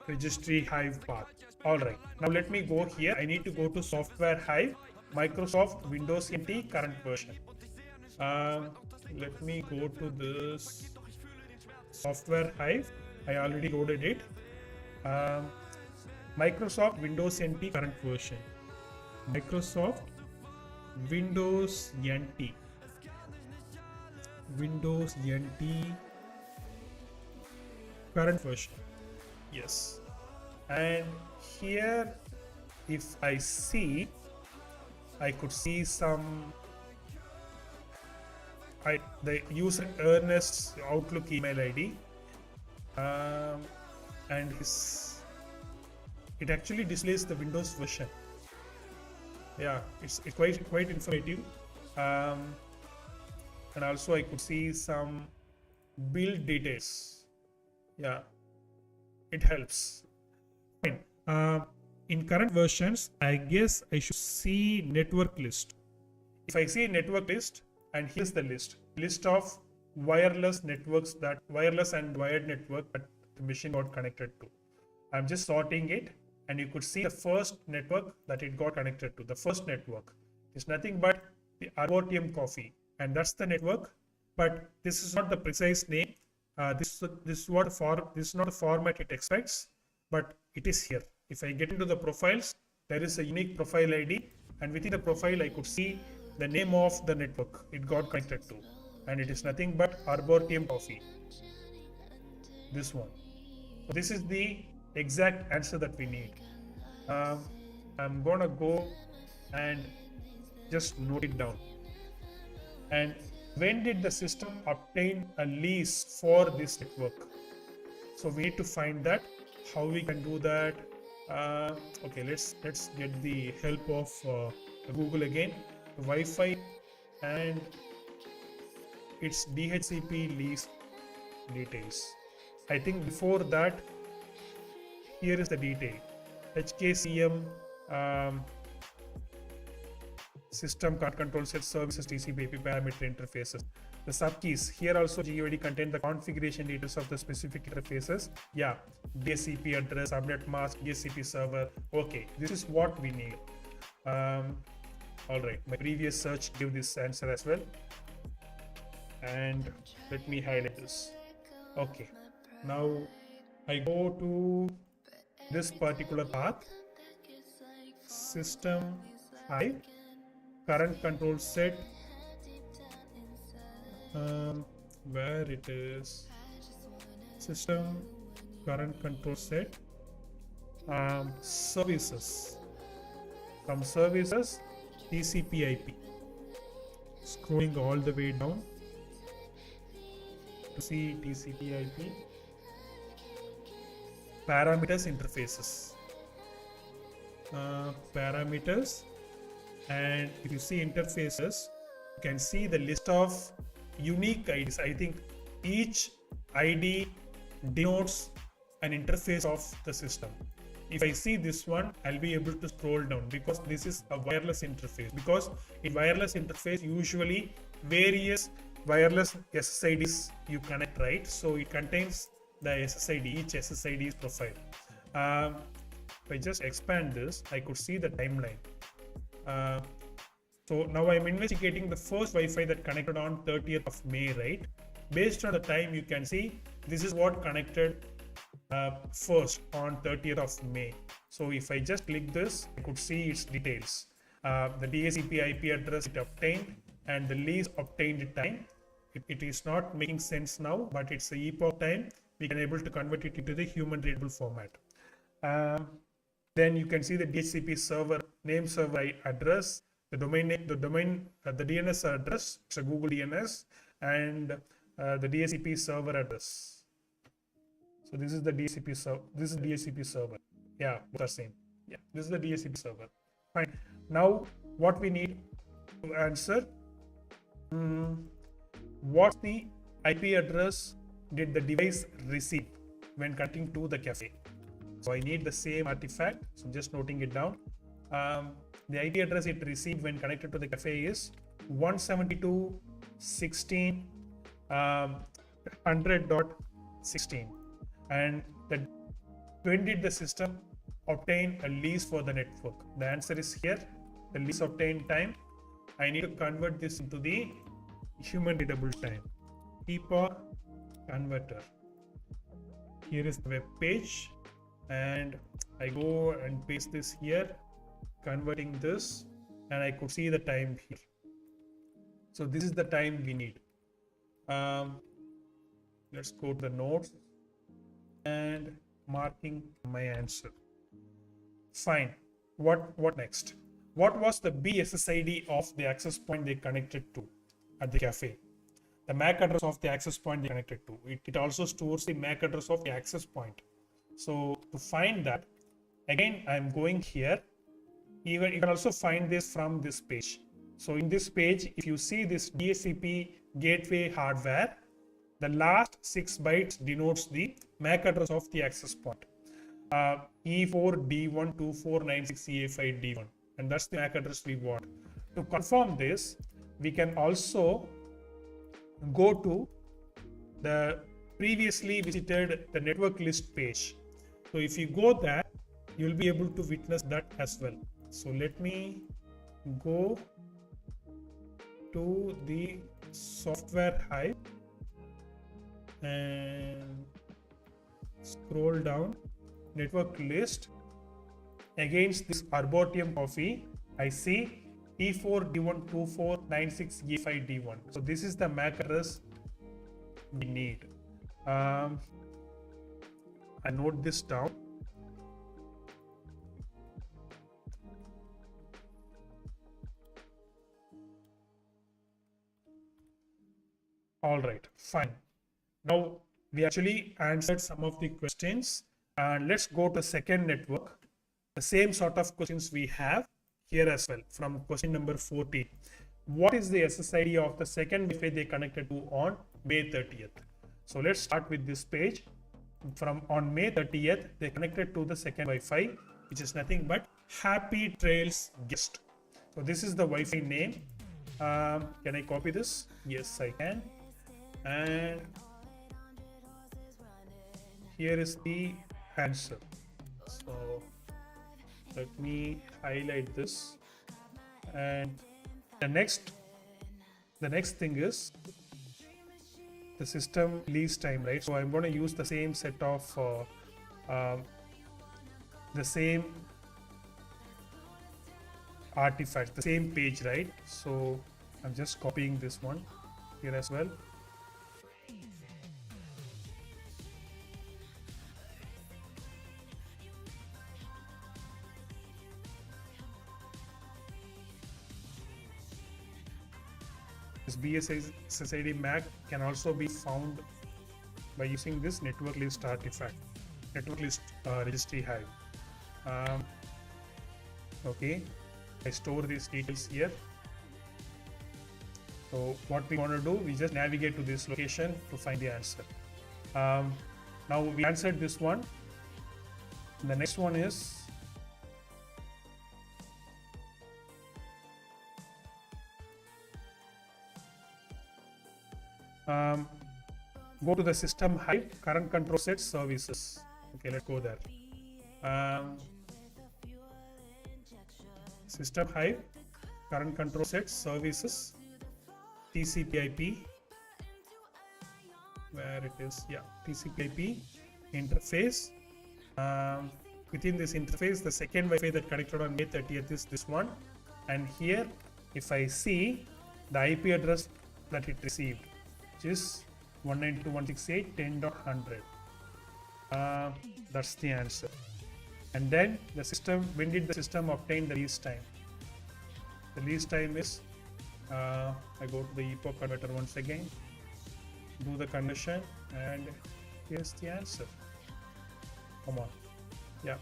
registry hive path. Alright, now let me go here. I need to go to software hive, Microsoft Windows NT current version. Let me go to this software hive. I already loaded it. Microsoft Windows NT current version. Microsoft Windows NT. Windows NT current version. Yes. And here, if I see, I could see some the user Ernest's Outlook email ID, and it actually displays the Windows version. Yeah, it's quite informative. And also I could see some build details. Yeah, it helps. Fine. In current versions, I guess I should see network list. If I see network list, and here's the list of wireless networks, that wireless and wired network that the machine got connected to. I'm just sorting it, and you could see the first network that it got connected to. The first network is nothing but the ROTM coffee, and that's the network, but this is not the precise name. This is what for this is not the format it expects, but it is here. If I get into the profiles, there is a unique profile ID, and within the profile I could see the name of the network it got connected to, and it is nothing but Arboretum Coffee. This one. So this is the exact answer that we need. I'm gonna go and just note it down. And when did the system obtain a lease for this network? So we need to find that. How we can do that? Okay, let's get the help of Google again. Wi-Fi and its DHCP lease details. I think before that, here is the detail. HKCM system card control set services TCP IP parameter interfaces. The subkeys here also GUID contain the configuration details of the specific interfaces. Yeah, DHCP address, subnet mask, DHCP server. Okay, this is what we need. All right, my previous search gave this answer as well. And let me highlight this. Okay, now I go to this particular path. System 5. Current control set, where it is, system current control set, services, from services TCP IP, scrolling all the way down to see TCP IP, parameters interfaces, parameters. And if you see interfaces, you can see the list of unique IDs. I think each ID denotes an interface of the system. If I see this one, I'll be able to scroll down because this is a wireless interface. Because in wireless interface, usually various wireless SSIDs you connect, right? So it contains the SSID, each SSID's profile. If I just expand this, I could see the timeline. So now I'm investigating the first Wi-Fi that connected on 30th of May, right? Based on the time, you can see this is what connected first on 30th of May. So if I just click this, I could see its details. The DHCP IP address it obtained and the lease obtained time. It is not making sense now, but it's a epoch time. We can able to convert it into the human readable format. Then you can see the DHCP server name, server address, the domain name, the DNS address. It's a Google DNS, and the DHCP server address. So this is the DHCP server. This is DHCP server. Yeah, both are same. Yeah, this is the DHCP server. Fine. Now what we need to answer? What the IP address did the device receive when connecting to the cafe? So I need the same artifact. So just noting it down. The IP address it received when connected to the cafe is 172.16.100.16. And when did the system obtain a lease for the network? The answer is here. The lease obtained time. I need to convert this into the human readable time. Epoch converter. Here is the web page. And I go and paste this here, converting this, and I could see the time here. So this is the time we need. Let's go to the notes and marking my answer. Fine. What next? What was the BSSID of the access point they connected to at the cafe? The MAC address of the access point they connected to. It also stores the MAC address of the access point. So to find that, again, I'm going here. Even you can also find this from this page. So in this page, if you see this DHCP gateway hardware, the last 6 bytes denotes the MAC address of the access point. E4D12496CA5D1, and that's the MAC address we want. To confirm this, we can also go to the previously visited the network list page. So if you go there, you'll be able to witness that as well. So let me go to the software hive and scroll down. Network list. Against this Arboretum coffee, I see E4D12496E5D1. So this is the MAC address we need. I note this down. All right, fine. Now we actually answered some of the questions, and let's go to second network. The same sort of questions we have here as well from question number 14. What is the SSID of the second Wi-Fi they connected to on May 30th? So let's start with this page. From on May 30th, they connected to the second Wi-Fi, which is nothing but Happy Trails Guest. So this is the Wi-Fi name. Can I copy this? Yes, I can. And here is the answer. So let me highlight this. And the next thing is the system release time, right? So I'm going to use the same set of the same artifacts, the same page, right? So I'm just copying this one here as well. This BSSID MAC can also be found by using this network list artifact, network list registry hive. Okay, I store these details here. So what we want to do, we just navigate to this location to find the answer. Now we answered this one. The next one is go to the system hive current control set services. Okay, let's go there. System hive current control set services TCP/IP, where it is, yeah, TCP/IP interface. Within this interface, the second Wi-Fi that connected on May 30th is this one, and here if I see the IP address that it received, which is 192.168.10.100, that's the answer. And then the system, when did the system obtain the release time? The release time is, I go to the epoch converter once again, do the conversion, and here's the answer. Come on, yeah.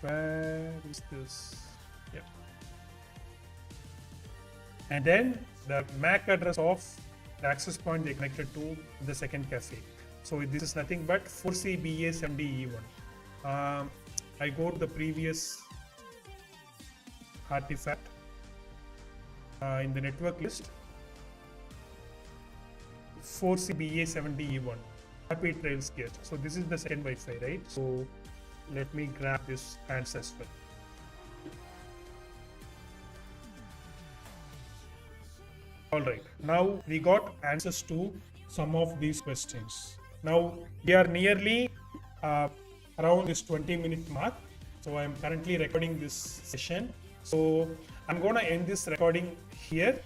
Where is this? Yeah. And then the MAC address of the access point they connected to the second cafe. So this is nothing but 4CBA70E1. I go to the previous artifact in the network list, 4CBA70E1, Happy Trails Guest. So this is the second Wi-Fi, right? So let me grab this answer as well. Alright, now we got answers to some of these questions. Now we are nearly around this 20-minute mark. So I am currently recording this session. So I'm going to end this recording here.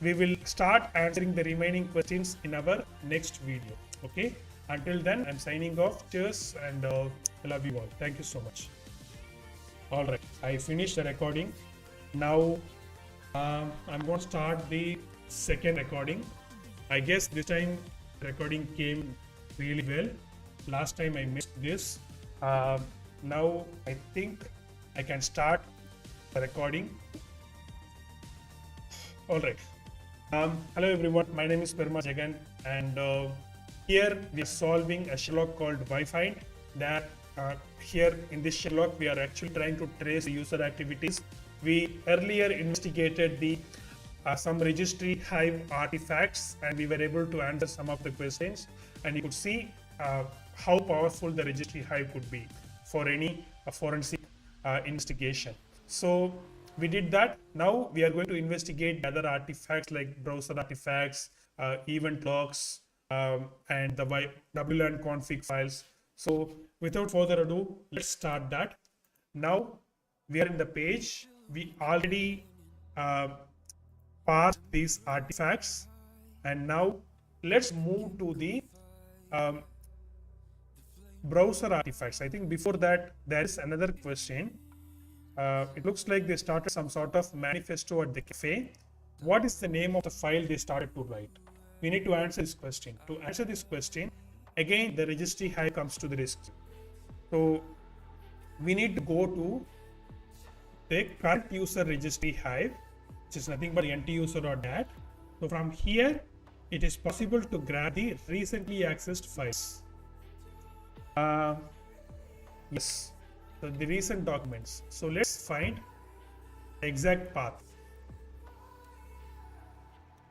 We will start answering the remaining questions in our next video. Okay. Until then, I'm signing off. Cheers, and I love you all. Thank you so much. All right, I finished the recording. Now I'm going to start the second recording. I guess this time recording came really well. Last time I missed this. Now I think I can start the recording. All right. Hello everyone. My name is Perma Jagan, and here we are solving a Sherlock called Wi-Fi. That here in this Sherlock we are actually trying to trace the user activities. We earlier investigated the some registry hive artifacts, and we were able to answer some of the questions, and you could see how powerful the registry hive could be for any forensic investigation. So we did that. Now we are going to investigate other artifacts like browser artifacts, event logs, and the WLAN config files. So without further ado, let's start that. Now we are in the page. We already parsed these artifacts, and now let's move to the um, browser artifacts. I think before that, there is another question. It looks like they started some sort of manifesto at the cafe. What is the name of the file they started to write? We need to answer this question. To answer this question, again, the registry hive comes to the rescue. So we need to go to the current user registry hive, which is nothing but NTuser.dat. So from here, it is possible to grab the recently accessed files. Yes, so the recent documents. So let's find the exact path,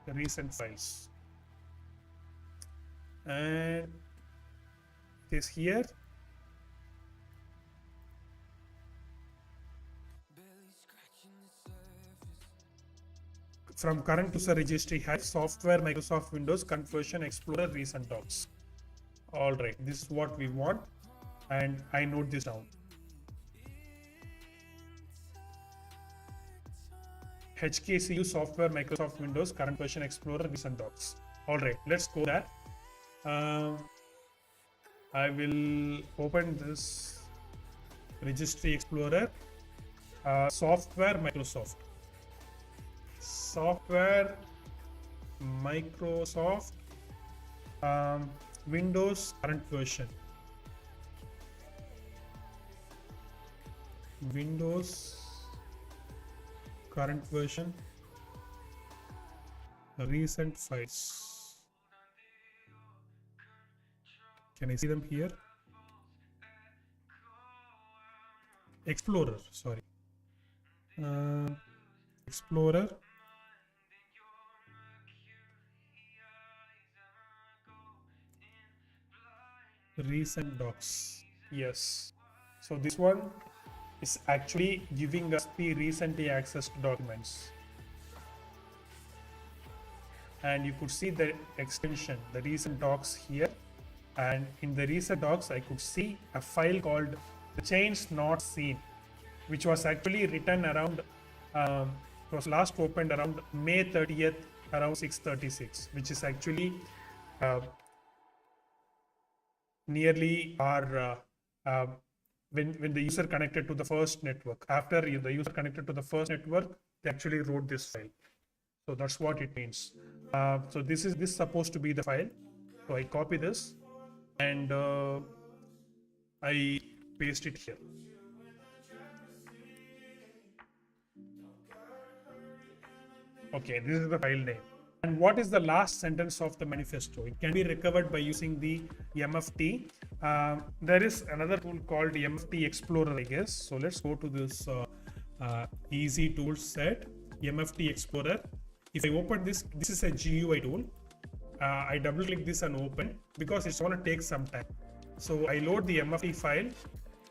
the recent files, and it is here. From current user registry hive, software, Microsoft Windows, Conversion, Explorer, recent docs. All right, this is what we want, and I note this down. HKCU, software, Microsoft Windows, current version, Explorer, recent docs. All right, let's go there. I will open this registry explorer. Software, Microsoft. Software, Microsoft, Windows, current version. Windows, current version, recent files. Can I see them here? Explorer, sorry. Explorer. Recent docs. Yes. So this one is actually giving us the recently accessed documents. And you could see the extension, the recent docs here. And in the recent docs, I could see a file called the chains not seen, which was actually written around, was last opened around May 30th, around 6:36, which is actually nearly our when the user connected to the first network. After the user connected to the first network, they actually wrote this file. So that's what it means. So this is supposed to be the file. So I copy this and I paste it here. Okay, this is the file name. And what is the last sentence of the manifesto? It can be recovered by using the MFT. There is another tool called MFT Explorer, I guess. So let's go to this easy tool set, MFT Explorer. If I open this, this is a GUI tool. I double click this and open because it's going to take some time. So I load the MFT file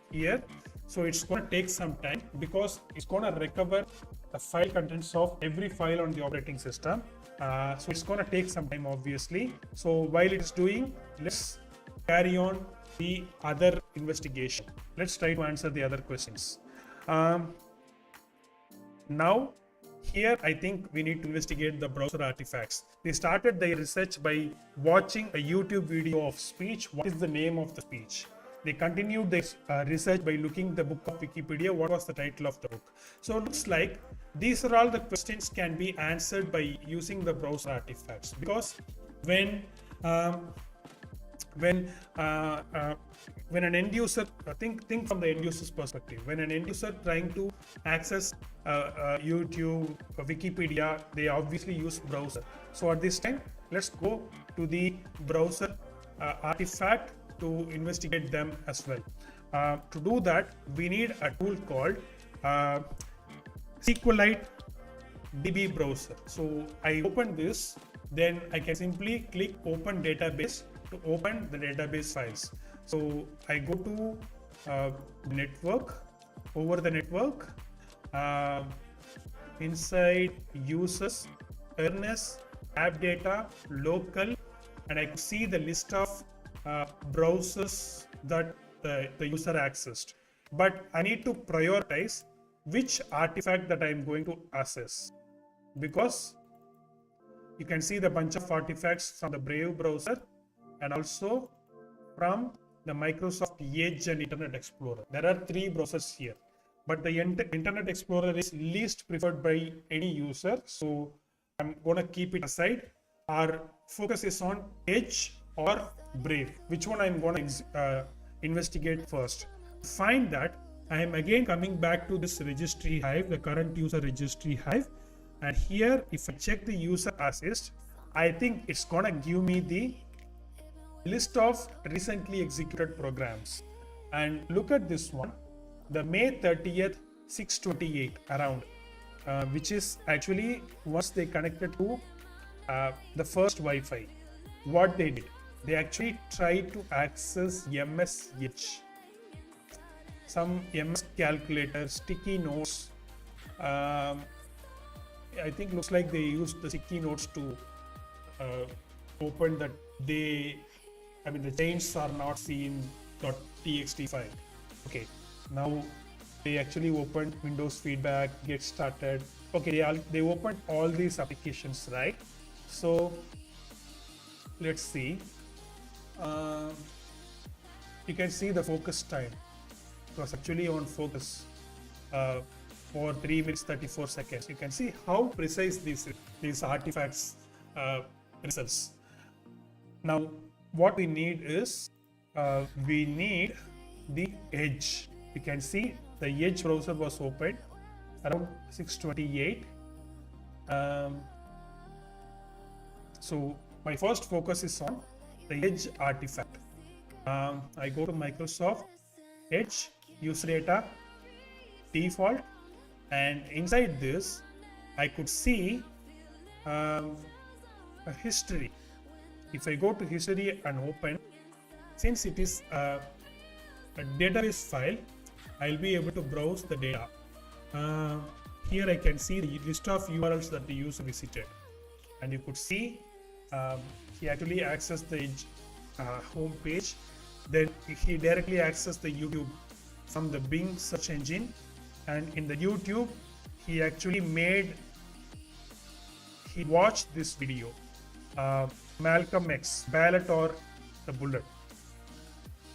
here. So it's going to take some time because it's going to recover the file contents of every file on the operating system. So it's going to take some time, obviously. So while it's doing, let's carry on the other investigation. Let's try to answer the other questions. Now, here I think we need to investigate the browser artifacts. They started their research by watching a YouTube video of speech. What is the name of the speech? They continued their research by looking the book of Wikipedia. What was the title of the book? So it looks like these are all the questions can be answered by using the browser artifacts, because when an end user, think from the end user's perspective, when an end user trying to access YouTube, Wikipedia, they obviously use browser. So at this time, let's go to the browser artifact to investigate them as well. To do that, we need a tool called SQLite DB browser. So I open this, then I can simply click open database to open the database files. So I go to network, over the network, inside users, awareness, app data, local, and I could see the list of browsers that the user accessed. But I need to prioritize which artifact that I am going to access, because you can see the bunch of artifacts from the Brave browser and also from the Microsoft Edge and Internet Explorer. There are 3 browsers here, but the Internet Explorer is least preferred by any user, so I'm gonna keep it aside. Our focus is on Edge or Brave. Which one I'm gonna investigate first? Find that, I am again coming back to this registry hive, the current user registry hive, and here if I check the user assist, I think it's gonna give me the list of recently executed programs. And look at this one, the May 30th 6:28 around, which is actually once they connected to the first Wi-Fi. What they did, they actually tried to access MSH, some MS calculator, sticky notes. I think looks like they used the sticky notes to open that the chains are not seen .txt file. Okay, now they actually opened Windows feedback, get started. Okay, they opened all these applications, right? So let's see. You can see the focus time. It was actually on focus for 3 minutes 34 seconds. You can see how precise these artifacts results. Now what we need is we need the Edge. You can see the Edge browser was opened around 6:28. So my first focus is on the Edge artifact. I go to Microsoft Edge, user data, default, and inside this I could see a history. If I go to history and open, since it is a database file, I'll be able to browse the data. Here I can see the list of URLs that the user visited, and you could see he actually accessed the Edge home page. Then he directly accessed the YouTube from the Bing search engine, and in the YouTube he actually watched this video, Malcolm X, Ballot or the Bullet.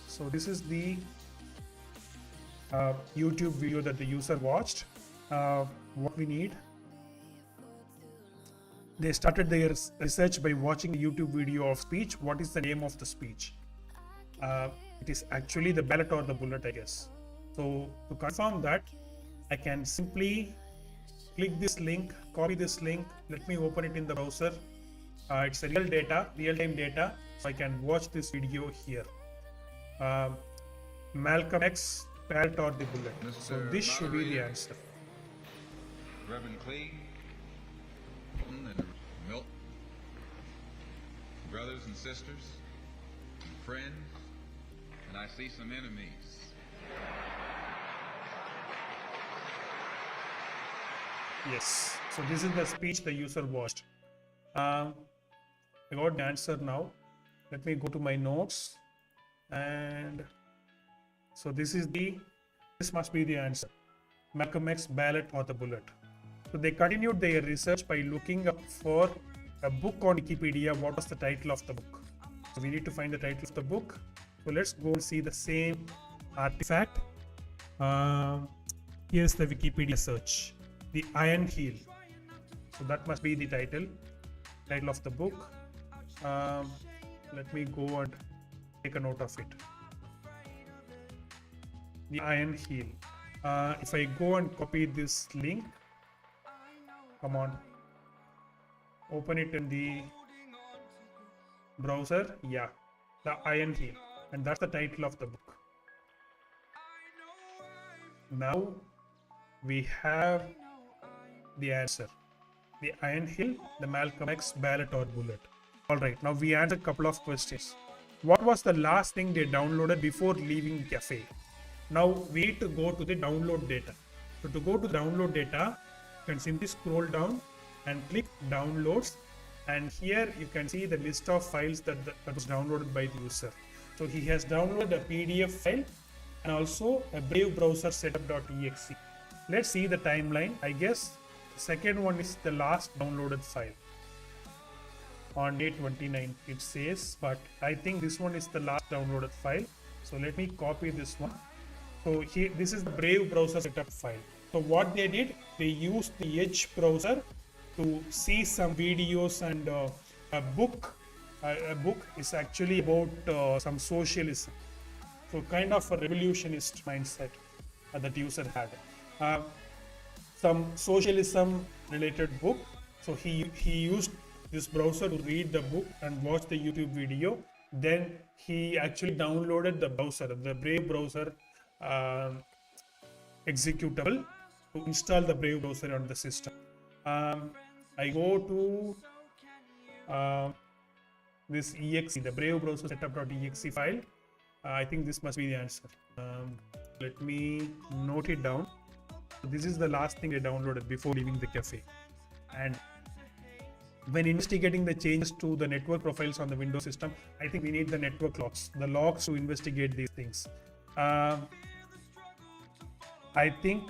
So this is the YouTube video that the user watched. What we need, they started their research by watching a YouTube video of speech. What is the name of the speech? It is actually the Ballot or the Bullet, I guess. So to confirm that, I can simply click this link, copy this link, let me open it in the browser. It's a real-time data, so I can watch this video here. Malcolm X, Ballot or the Bullet. So this should be the answer. Reverend Clee and Milton, brothers and sisters, and friends, and I see some enemies. Yes, so this is the speech the user watched. I got the answer now. Let me go to my notes, and so this must be the answer. Malcolm X, Ballot or the Bullet. So they continued their research by looking up for a book on Wikipedia. What was the title of the book? So we need to find the title of the book. So let's go and see the same artifact. Here's the Wikipedia search. The Iron Heel. So that must be the title of the book. Let me go and take a note of it. The Iron Heel. If I go and copy this link, come on, open it in the browser. Yeah, the Iron Heel, and that's the title of the book. Now we have the answer: the Iron Heel, the Malcolm X, Ballot or Bullet. All right, now we answered a couple of questions. What was the last thing they downloaded before leaving the cafe? Now we need to go to the download data. So to go to download data, you can simply scroll down and click downloads, and here you can see the list of files that was downloaded by the user. So he has downloaded a PDF file and also a Brave browser setup.exe. Let's see the timeline. I guess the second one is the last downloaded file on day 29 it says, but I think this one is the last downloaded file. So let me copy this one. So here, this is the Brave browser setup file. So what they did, they used the Edge browser to see some videos, and a book is actually about some socialism. So kind of a revolutionist mindset that user had. Some socialism related book. So he used this browser to read the book and watch the YouTube video. Then he actually downloaded the browser, the Brave browser executable, to install the Brave browser on the system. I go to this exe, the Brave browser setup.exe file. I think this must be the answer. Let me note it down. So this is the last thing I downloaded before leaving the cafe. And when investigating the changes to the network profiles on the Windows system, I think we need the network logs, the logs to investigate these things. I think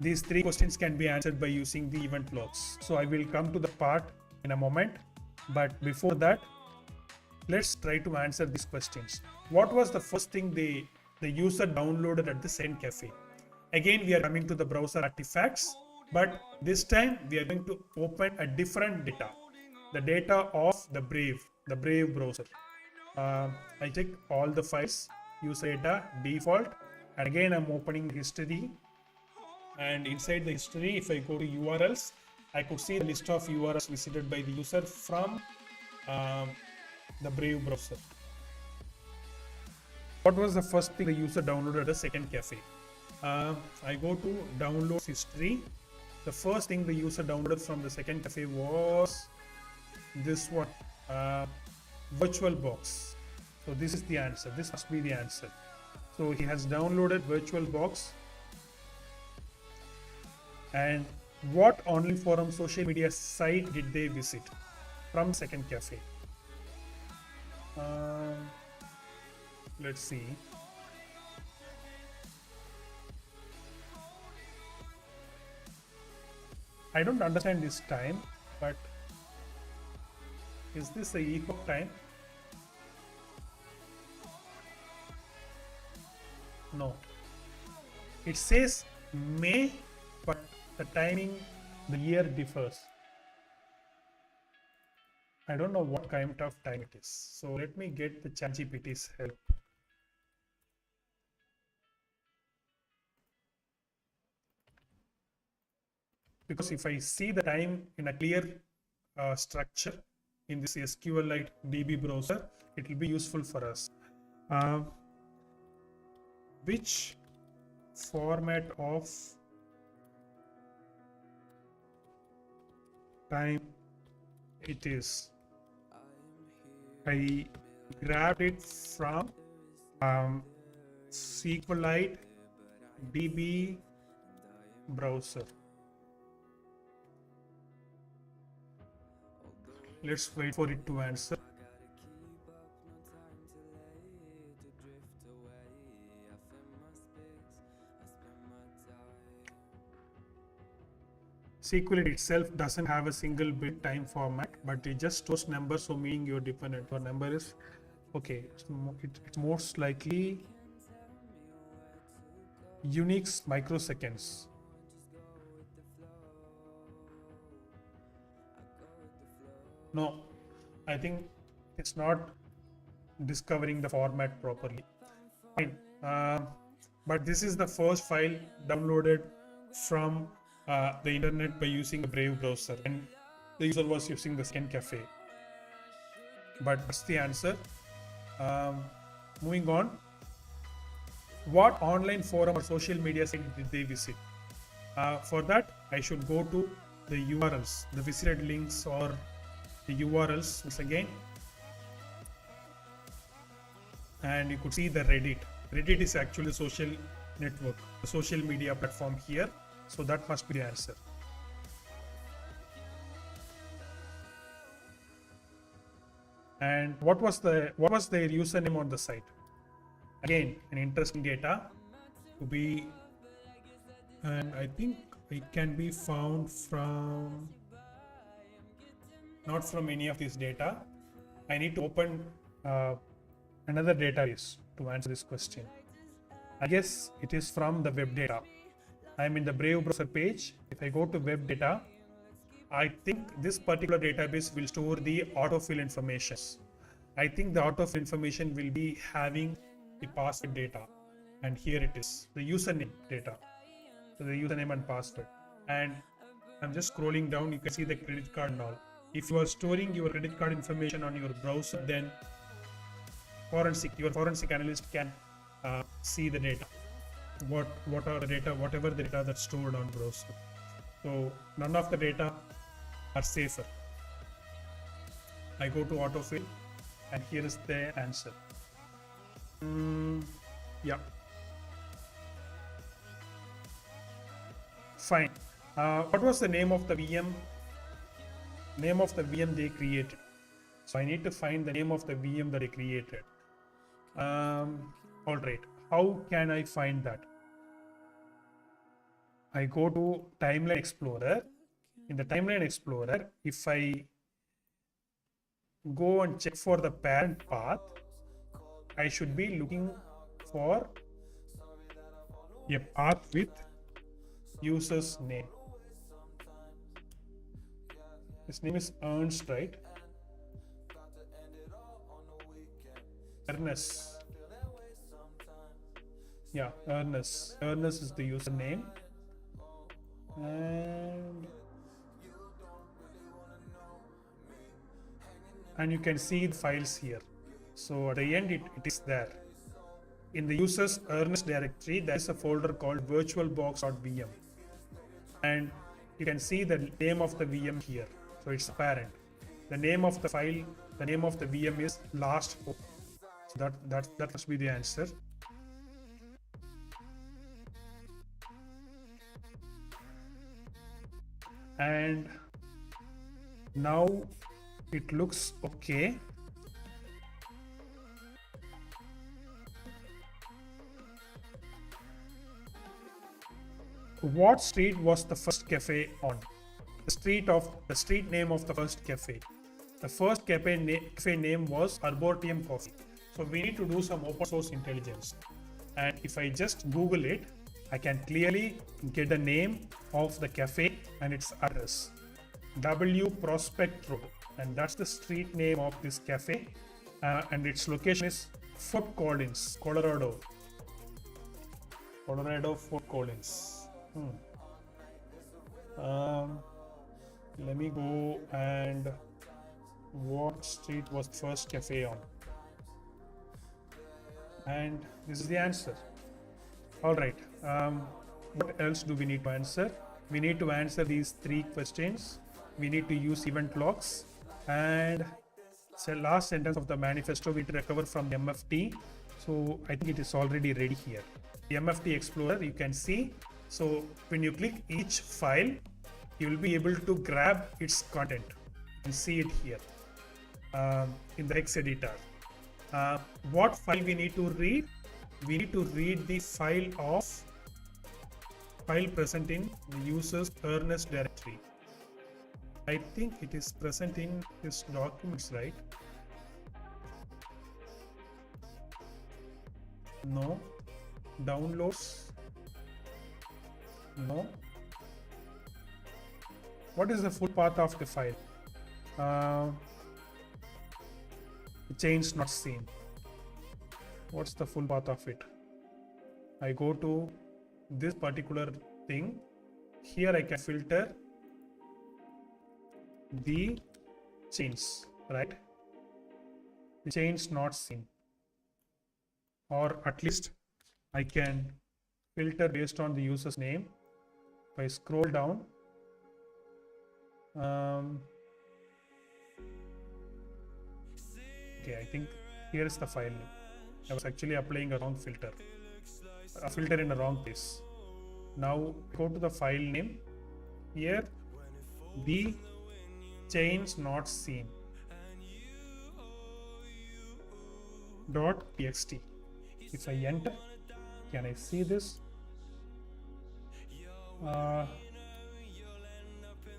these three questions can be answered by using the event logs. So I will come to the part in a moment. But before that, let's try to answer these questions. What was the first thing the user downloaded at the same cafe? Again, we are coming to the browser artifacts, but this time we are going to open a different data, the data of the Brave browser. I check all the files, user data, default, and again I'm opening history. And inside the history, if I go to URLs, I could see the list of URLs visited by the user from the Brave browser. What was the first thing the user downloaded at the second cafe? I go to downloads history. The first thing the user downloaded from the second cafe was this one, VirtualBox. So this is the answer. This must be the answer. So he has downloaded VirtualBox. And what online forum social media site did they visit from second cafe? Let's see. I don't understand this time, but is this a epoch time? No. It says May, but the timing, the year differs. I don't know what kind of time it is. So let me get the ChatGPT's help. Because if I see the time in a clear structure in this SQLite DB browser, it will be useful for us. Which format of time it is? I grabbed it from SQLite DB browser. Let's wait for it to answer. SQLite itself doesn't have a single bit time format, but it just stores numbers, so meaning your dependent or number is okay. It's most likely Unix microseconds. No, I think it's not discovering the format properly. Fine. But this is the first file downloaded from the internet by using a Brave browser, and the user was using the second cafe. But that's the answer. Moving on. What online forum or social media site did they visit? For that, I should go to the URLs, the visited links or the URLs once again. And you could see the Reddit. Reddit is actually a social network, a social media platform here. So that must be the answer. And what was their username on the site? Again, an interesting data to be, and I think it can be found from, not from any of these data. I need to open another database to answer this question. I guess it is from the web data. I am in the Brave browser page. If I go to web data, I think this particular database will store the autofill information. I think the autofill information will be having the password data, and here it is, the username data. So the username and password. And I'm just scrolling down, you can see the credit card and all. If you are storing your credit card information on your browser, then your forensic analyst can see the data. What are the data, whatever the data that's stored on browser. So none of the data are safer. I go to autofill, and here is the answer. Yeah. Fine. What was the name of the VM? Name of the VM they created. So I need to find the name of the VM that they created. All right. How can I find that? I go to Timeline Explorer. In the Timeline Explorer, if I go and check for the parent path, I should be looking for a path with user's name. His name is Ernst, right? Ernest. Yeah, Ernest. Ernest is the username. And you can see the files here. So at the end, it is there. In the user's Ernest directory, there is a folder called virtualbox.vm. And you can see the name of the VM here. So it's the parent. The name of the file, the name of the VM is last hope. So that must be the answer. And now it looks okay. What street was the first cafe on? The street name of the first cafe. The first cafe name was Arboretum Coffee. So we need to do some open source intelligence. And if I just Google it, I can clearly get the name of the cafe and its address. W Prospect Road, and that's the street name of this cafe, and its location is Fort Collins, Colorado. Fort Collins. Let me go and what street was the first cafe on? And this is the answer. All right. What else do we need to answer? We need to answer these 3 questions. We need to use event logs, and the last sentence of the manifesto we need to recover from the MFT. So I think it is already ready here. The MFT Explorer, you can see. So when you click each file, you will be able to grab its content and see it here in the text editor. What file we need to read? We need to read the file present in the user's Ernest directory. I think it is present in his documents, right? No. Downloads? No. What is the full path of the file? Change not seen. What's the full path of it? I go to this particular thing. Here I can filter the change, right? The change not seen. Or at least I can filter based on the user's name. If I scroll down, okay, I think here is the file name. I was actually applying a wrong filter, a filter in the wrong place. Now go to the file name. Here, the change not seen. txt. If I enter, can I see this?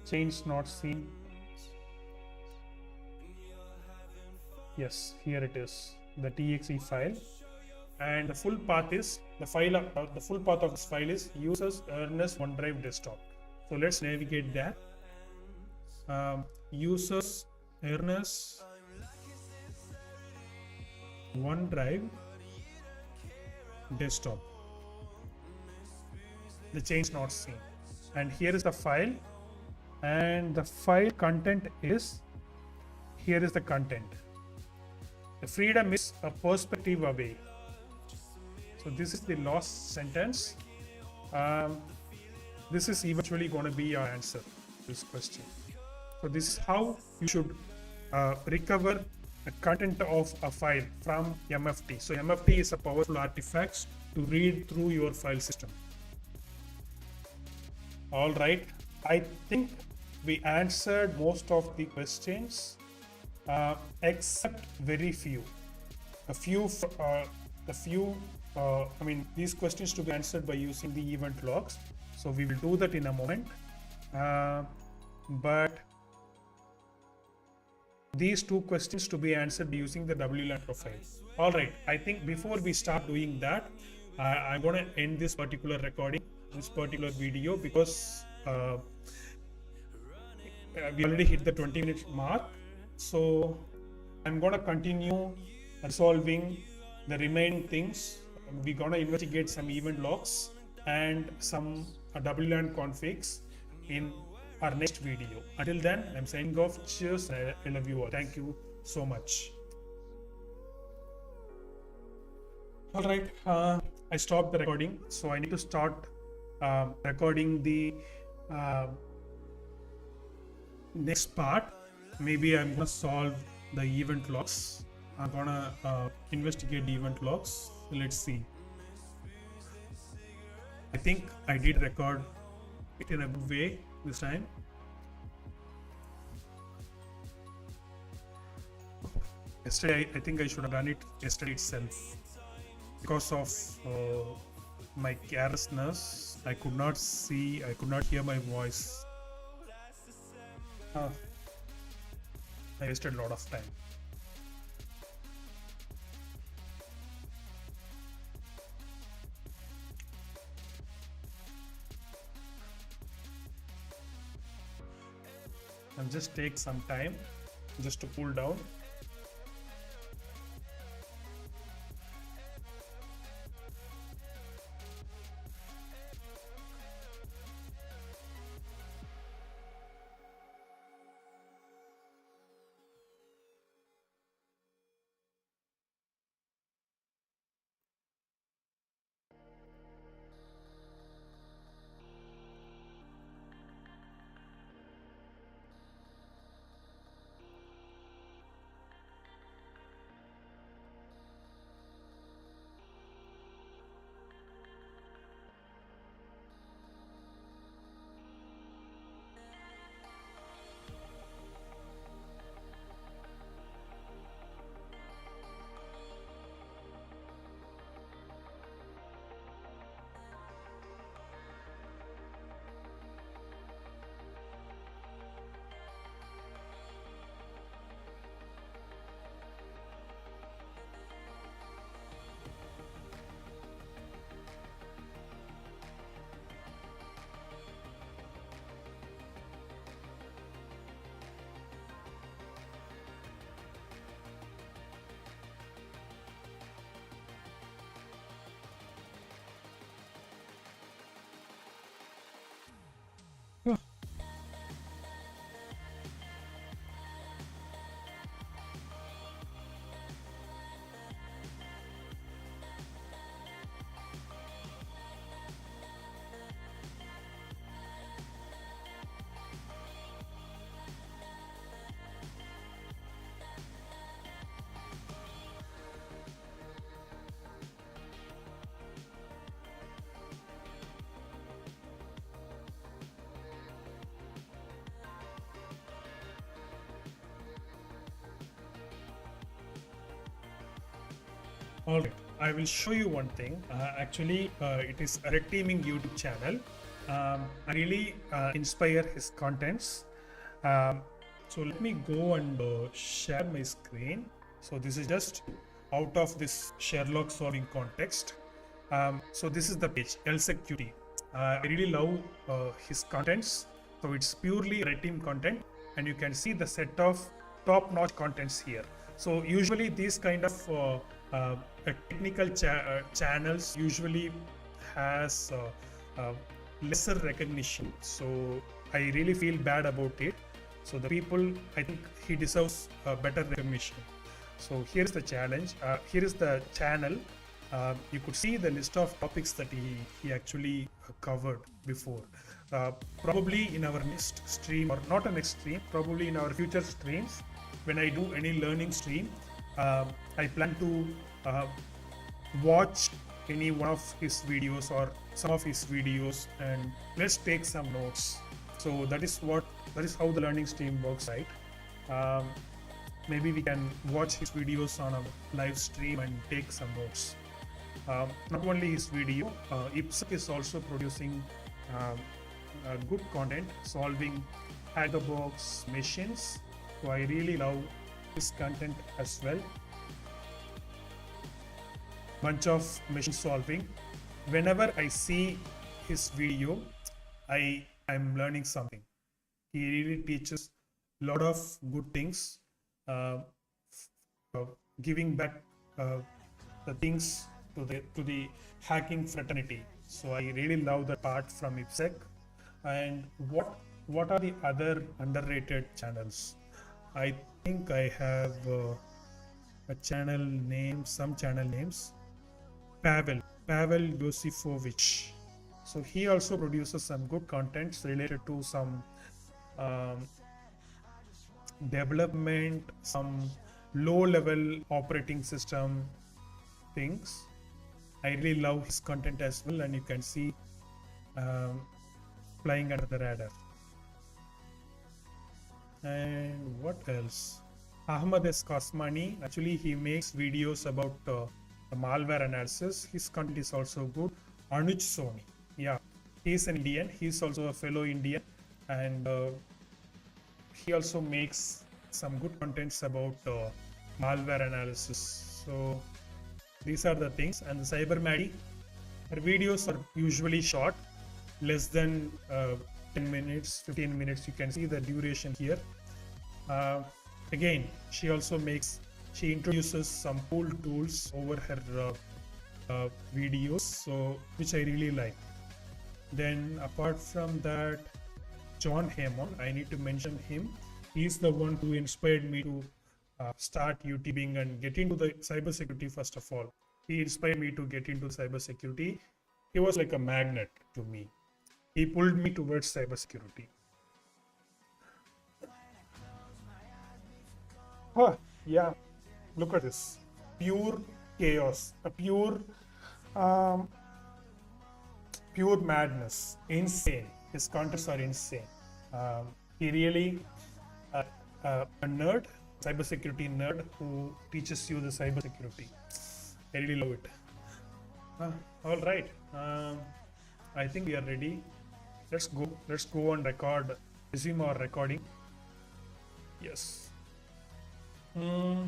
Change not seen. Yes, here it is, the txt file, and the full path is the full path of this file is users earnest OneDrive desktop. So let's navigate there. Users earnest OneDrive desktop. The change not seen, and here is the file, and the file content is, here is the content. The freedom is a perspective away. So this is the last sentence. This is eventually going to be our answer to this question. So this is how you should recover the content of a file from MFT. So MFT is a powerful artifact to read through your file system. All right, I think we answered most of the questions, except very few. These questions to be answered by using the event logs. So we will do that in a moment. But these two questions to be answered using the WLAN profile. All right, I think before we start doing that, I'm going to end this particular recording, this particular video, because we already hit the 20-minute mark. So I'm going to continue resolving the remaining things. We're going to investigate some event logs and some WLAN configs in our next video. Until then, I'm signing off. Cheers. I love you all. Thank you so much. All right, I stopped the recording, so I need to start recording the next part. Maybe I'm gonna solve the event logs. I'm gonna investigate the event logs. Let's see. I think I did record it in a good way this time. Yesterday, I think I should have done it yesterday itself. Because of my carelessness, I could not see, I could not hear my voice. I wasted a lot of time. And just take some time just to cool down. Alright, I will show you one thing. It is a red teaming YouTube channel. I really inspire his contents. So let me go and share my screen. So this is just out of this Sherlock solving context. So this is the page LSecurity. I really love his contents. So it's purely red team content, and you can see the set of top-notch contents here. So usually these kind of technical channels usually has lesser recognition. So I really feel bad about it. So the people, I think he deserves better recognition. So here's the challenge. Here is the channel. You could see the list of topics that he actually covered before. Probably in our next stream, or not a next stream, probably in our future streams, when I do any learning stream, I plan to watch any one of his videos or some of his videos, and let's take some notes. So that is how the learning stream works, right? Maybe we can watch his videos on a live stream and take some notes. Not only his video, IPSEC is also producing good content solving hack-the-box machines. So I really love his content as well. Bunch of machine solving. Whenever I see his video, I'm learning something. He really teaches a lot of good things, giving back the things to the hacking fraternity. So I really love that part from IPSEC. And what are the other underrated channels? I think I have a channel name, some channel names. Pavel Yosifovich. So he also produces some good contents related to some development, some low-level operating system things. I really love his content as well, and you can see flying under the radar. And what else? Ahmad S. Kosmani. Actually, he makes videos about the malware analysis. His content is also good. Anuj Soni. Yeah, he's an Indian. He's also a fellow Indian, and he also makes some good contents about malware analysis. So these are the things. And the Cyber Maddie, her videos are usually short, less than 10 minutes, 15 minutes. You can see the duration here. Again, she introduces some cool tools over her videos, so which I really like. Then apart from that, John Hammond, I need to mention him. He's the one who inspired me to start YouTubing and get into the cybersecurity. First of all, he inspired me to get into cybersecurity. He was like a magnet to me. He pulled me towards cybersecurity. Yeah, look at this. Pure chaos, a pure madness, insane. His contents are insane. He really a nerd, cybersecurity nerd who teaches you the cybersecurity. I really love it. All right, I think we are ready. Let's go and resume our recording. Yes. All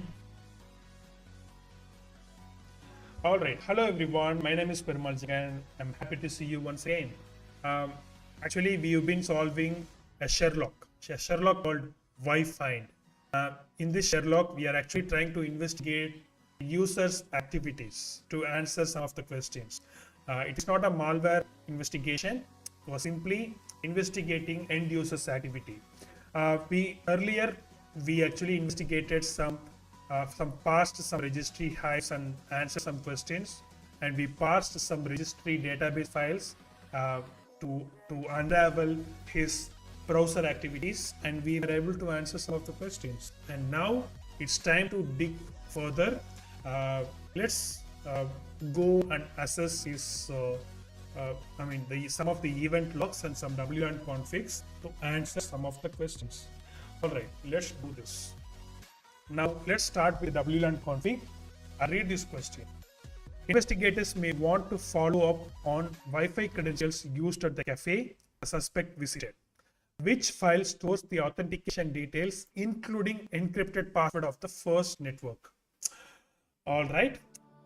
right. Hello everyone. My name is Perumal and I'm happy to see you once again. Actually, we've been solving a Sherlock called Wi-Find. In this Sherlock, we are actually trying to investigate users' activities to answer some of the questions. It is not a malware investigation. It was simply investigating end users' activity. We actually investigated some parsed some registry hives and answered some questions, and we parsed some registry database files to unravel his browser activities, and we were able to answer some of the questions. And now it's time to dig further. Let's go and assess his some of the event logs and some WLAN configs to answer some of the questions. All right, let's do this. Now let's start with WLAN config. I read this question. Investigators may want to follow up on Wi-Fi credentials used at the cafe the suspect visited. Which file stores the authentication details, including encrypted password of the first network? All right.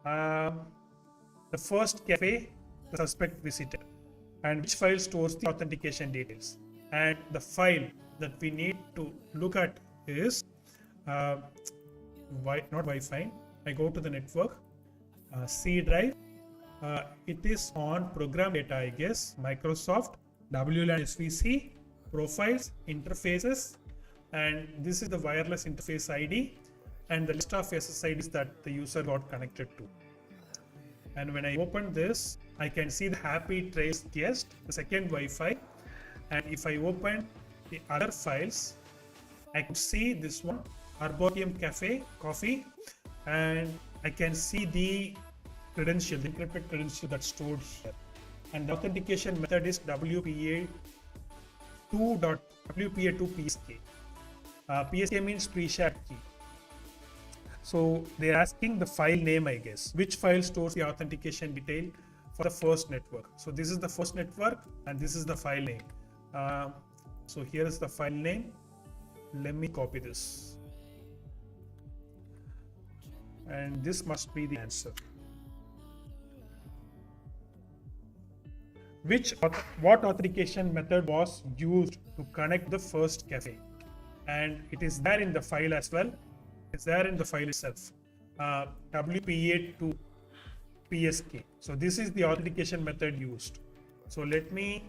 The first cafe the suspect visited, and which file stores the authentication details. And the file that we need to look at is not Wi-Fi. I go to the network, C drive. It is on program data, I guess. Microsoft WLAN SVC, profiles, interfaces, and this is the wireless interface ID and the list of SSIDs that the user got connected to. And when I open this, I can see the happy trace guest, the second Wi-Fi. And if I open the other files, I could see this one, Arboretum Cafe Coffee, and I can see the credential, the encrypted credential that's stored here. And the authentication method is WPA2 PSK. PSK means pre-shared key. So they're asking the file name, I guess. Which file stores the authentication detail for the first network? So this is the first network and this is the file name. So here is the file name. Let me copy this. And this must be the answer. What authentication method was used to connect the first cafe? And it is there in the file as well. It's there in the file itself. WPA2 PSK. So this is the authentication method used. So let me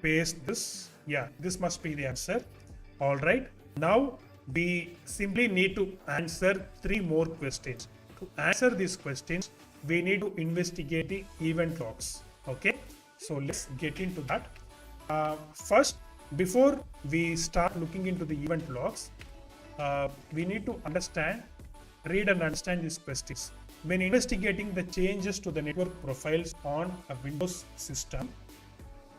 paste this. Yeah, this must be the answer. All right. Now we simply need to answer 3 more questions. To answer these questions, we need to investigate the event logs. Okay. So let's get into that. First, before we start looking into the event logs, we need to read and understand these questions. When investigating the changes to the network profiles on a Windows system,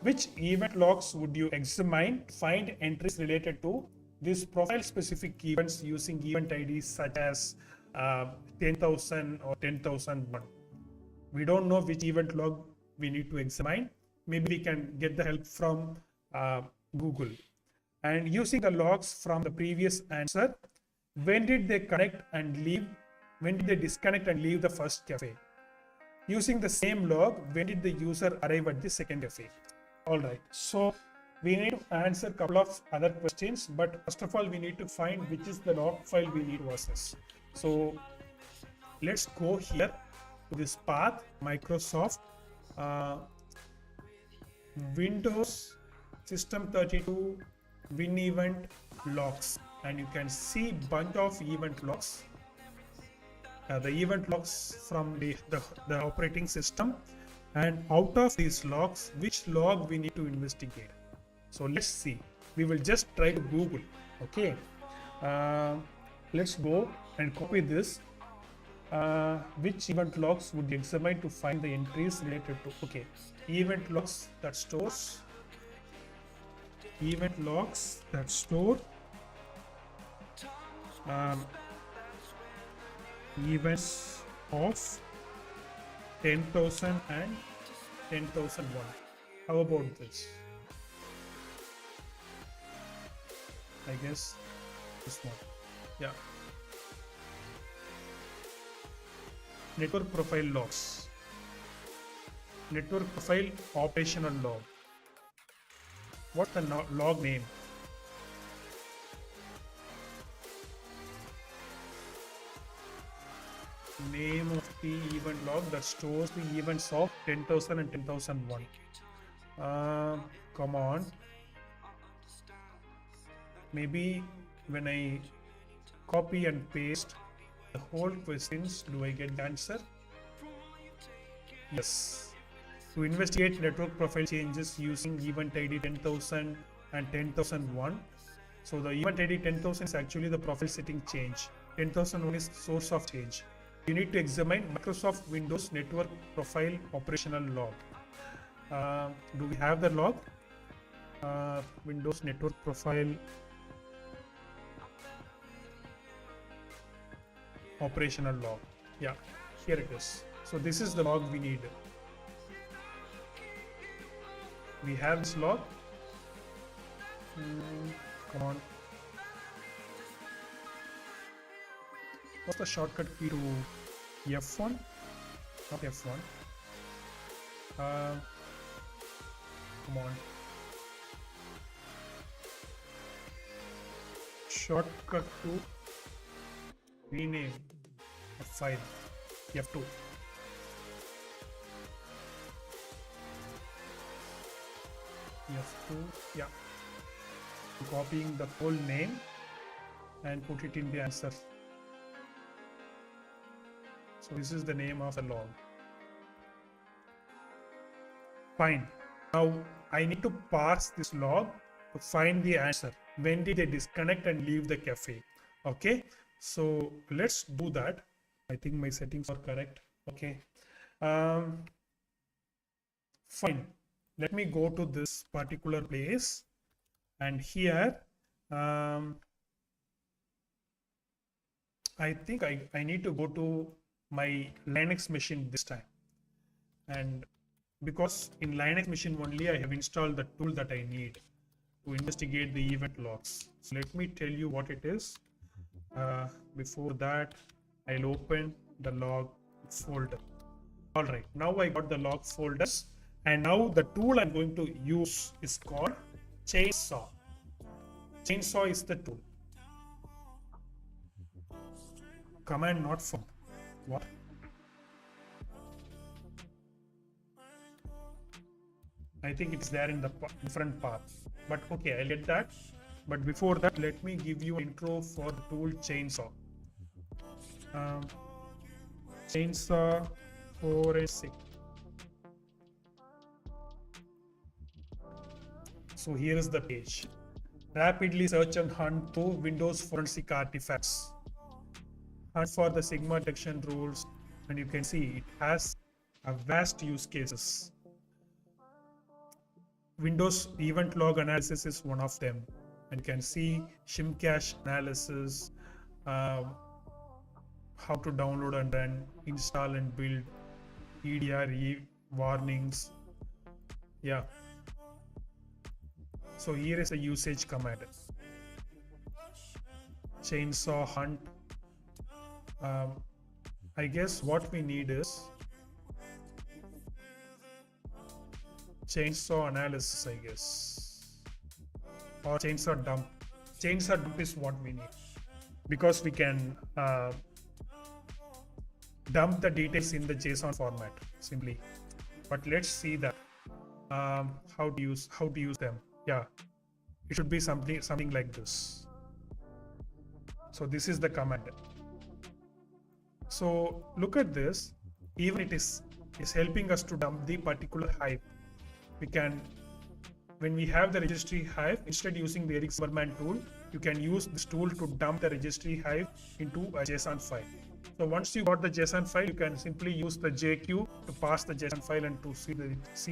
which event logs would you examine to find entries related to these profile specific events using event IDs such as 10,000 or 10,001? We don't know which event log we need to examine. Maybe we can get the help from Google. And using the logs from the previous answer, when did they connect and leave? When did they disconnect and leave the first cafe? Using the same log, when did the user arrive at the second cafe? All right. So we need to answer a couple of other questions, but first of all, we need to find which is the log file we need to access. So let's go here to this path, Microsoft Windows System 32 Win event logs, and you can see bunch of event logs. The event logs from the operating system, and out of these logs, which log we need to investigate. So let's see. We will just try to Google. Okay. Let's go and copy this. Which event logs would you examine to find the entries related to? Okay. Event logs that stores. Event logs that store events of 10,000 and 10,001. How about this? I guess this one. Yeah. Network profile logs. Network profile operational log. What's the log name? Name of the event log that stores the events of 10,000 and 10,001. Come on. Maybe when I copy and paste the whole questions, do I get the answer? Yes. To investigate network profile changes using event ID 10,000 and 10,001. So the event ID 10,000 is actually the profile setting change. 10,001 is source of change. You need to examine Microsoft Windows Network Profile Operational Log. Do we have the log? Windows Network Profile Operational Log. Yeah. here it is. So this is the log we need. We have this log. Come on. What's the shortcut key to F1? Not F1. Come on. Shortcut to rename a file. F2. F2. Yeah. Copying the full name and put it in the answer. So this is the name of the log. Fine. Now I need to parse this log to find the answer. When did they disconnect and leave the cafe? Okay. So let's do that. I think my settings are correct. Okay. Fine. Let me go to this particular place, and here I think I need to go to my Linux machine this time, and because in Linux machine only I have installed the tool that I need to investigate the event logs. So let me tell you what it is. Before that, I'll open the log folder. All right, now I got the log folders, and now the tool I'm going to use is called Chainsaw. Chainsaw is the tool. Command not found. What? I think it's there in the different path, but okay, I'll get that. But before that, let me give you an intro for the tool Chainsaw. Chainsaw 486. So here is the page. Rapidly search and hunt through Windows forensic artifacts. Hunt for the Sigma detection rules, and you can see it has a vast use cases. Windows event log analysis is one of them, and you can see shim cache analysis, how to download and run, install and build, EDR warnings. Yeah. So here is a usage command. Chainsaw hunt. I guess what we need is chainsaw analysis, I guess, or chainsaw dump. Chainsaw dump is what we need, because we can dump the details in the JSON format simply. But let's see that how to use them. Yeah, it should be something like this. So this is the command. So look at this. Even it is helping us to dump the particular hive. We can, when we have the registry hive, instead using the Eric Zimmerman tool, you can use this tool to dump the registry hive into a JSON file. So once you got the JSON file, you can simply use the JQ to pass the JSON file and to see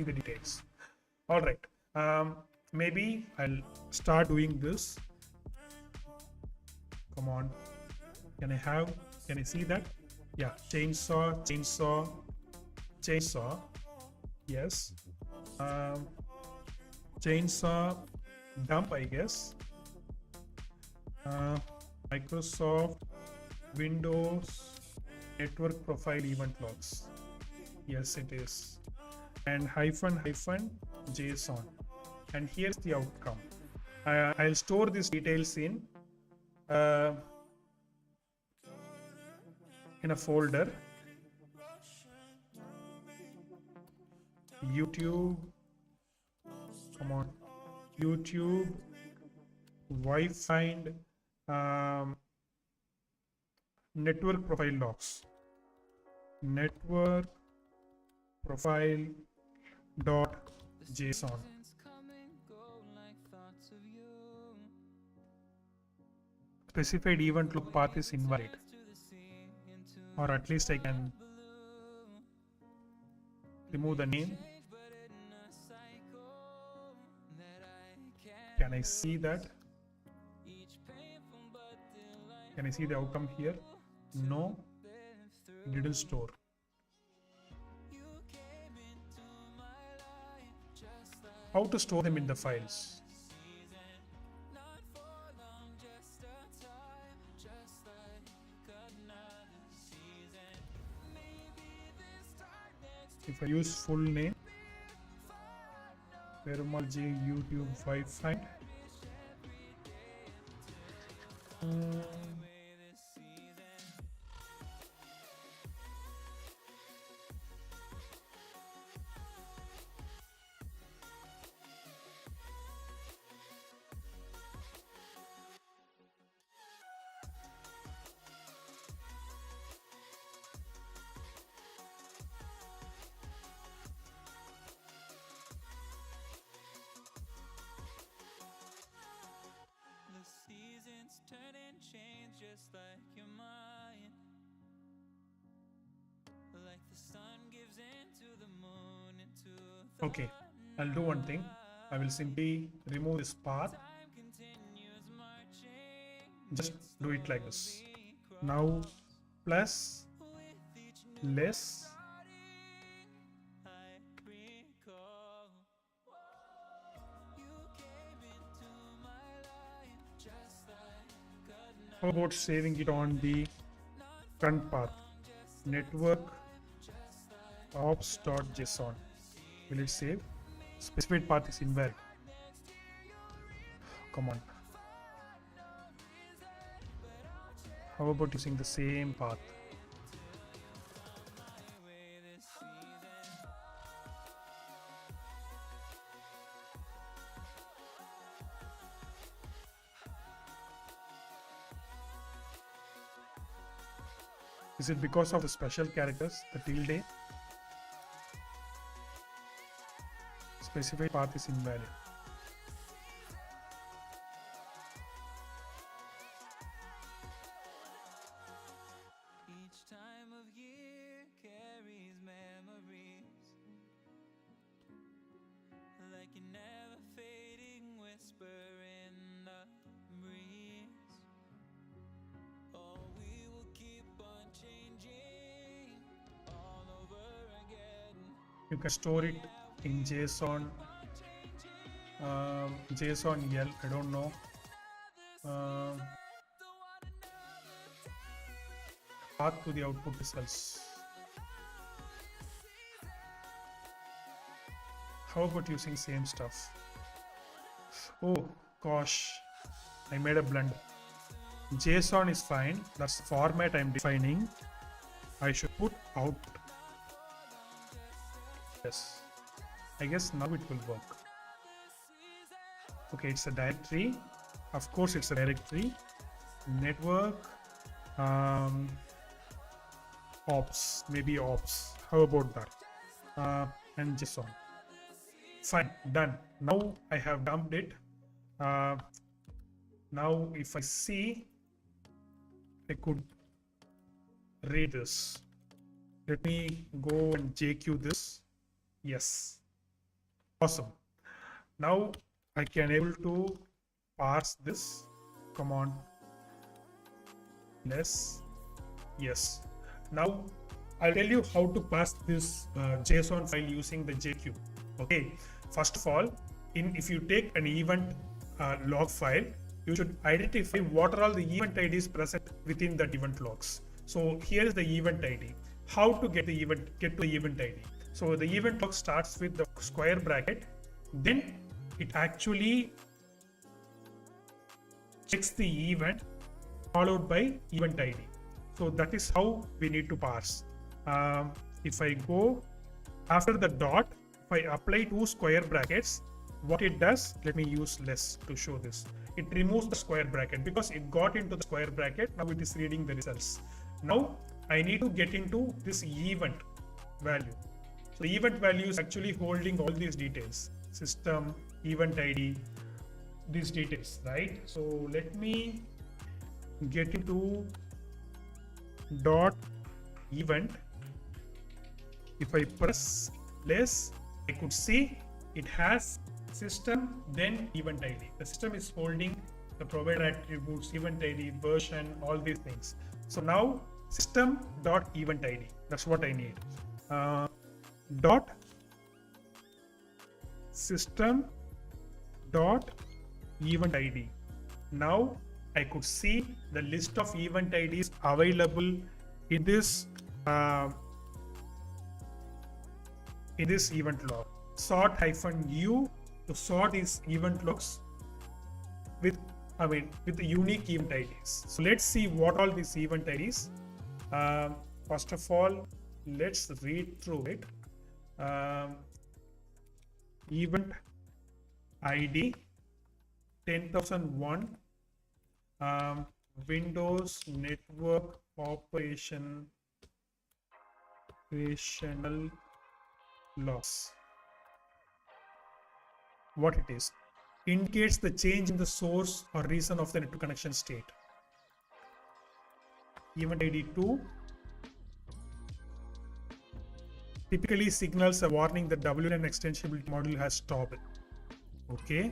the details. All right. Maybe I'll start doing this. Come on. Can I see that? Yeah. Chainsaw. Yes. Chainsaw dump, I guess. Microsoft Windows network profile event logs. Yes, it is. And hyphen JSON. And here's the outcome. I'll store these details in a folder. YouTube. Come on. YouTube. Wi-Fi network profile logs. Network profile .json. Specified event log path is invalid, or at least I can remove the name. Can I see that? Can I see the outcome here? No, it didn't store. how to store them in the files. If I use full name, Perumal J YouTube 5 find. Turn and change just like your mind. Like the sun gives into the moon, into the Okay, I'll do one thing. I will simply remove this path. time continues marching. Just do it like this. Now plus With each new less I recall, you came into my life just like a how about saving it on the front path? Network ops.json. Will it save? Specified path is invalid. Come on. How about using the same path? way this season. Is it because of the special characters, the tilde? Specified path is invalid. Each time of year carries memories, like a never fading whisper in the breeze. Oh, we will keep on changing all over again. You can store it in JSON, JSON L, I don't know. Path to the output results. How about using same stuff? Oh gosh, I made a blunder. JSON is fine, that's the format I'm defining. I should put out. Yes, I guess now it will work. Okay, it's a directory. Of course, it's a directory. Network, ops, maybe ops. How about that? And JSON. Fine, done. Now I have dumped it. Now if I see, I could read this. Let me go and JQ this. Yes, awesome. Now I can able to parse this. Come on, less. Yes. Now I'll tell you how to parse this JSON file using the JQ. Okay. First of all, if you take an event log file, you should identify what are all the event IDs present within that event logs. So here is the event ID. How to get to the event ID? So the event log starts with the square bracket, then it actually checks the event followed by event ID. So that is how we need to parse. If I go after the dot, if I apply two square brackets, what it does, let me use less to show this. It removes the square bracket because it got into the square bracket. Now it is reading the results. Now I need to get into this event value. So the event value is actually holding all these details: system, event ID, these details, right? So let me get into dot event. If I press less, I could see it has system, then event ID. The system is holding the provider attributes, event ID, version, all these things. So now system dot event ID. That's what I need. Dot system dot event ID. Now I could see the list of event IDs available in this event log. Sort -u to sort these event logs with the unique event IDs. So let's see what all these event IDs. First of all, let's read through it. Event ID 10,001 Windows Network Operational loss. What it is? Indicates the change in the source or reason of the network connection state. Event ID 2 typically signals a warning that WLAN extensibility module has stopped. Okay.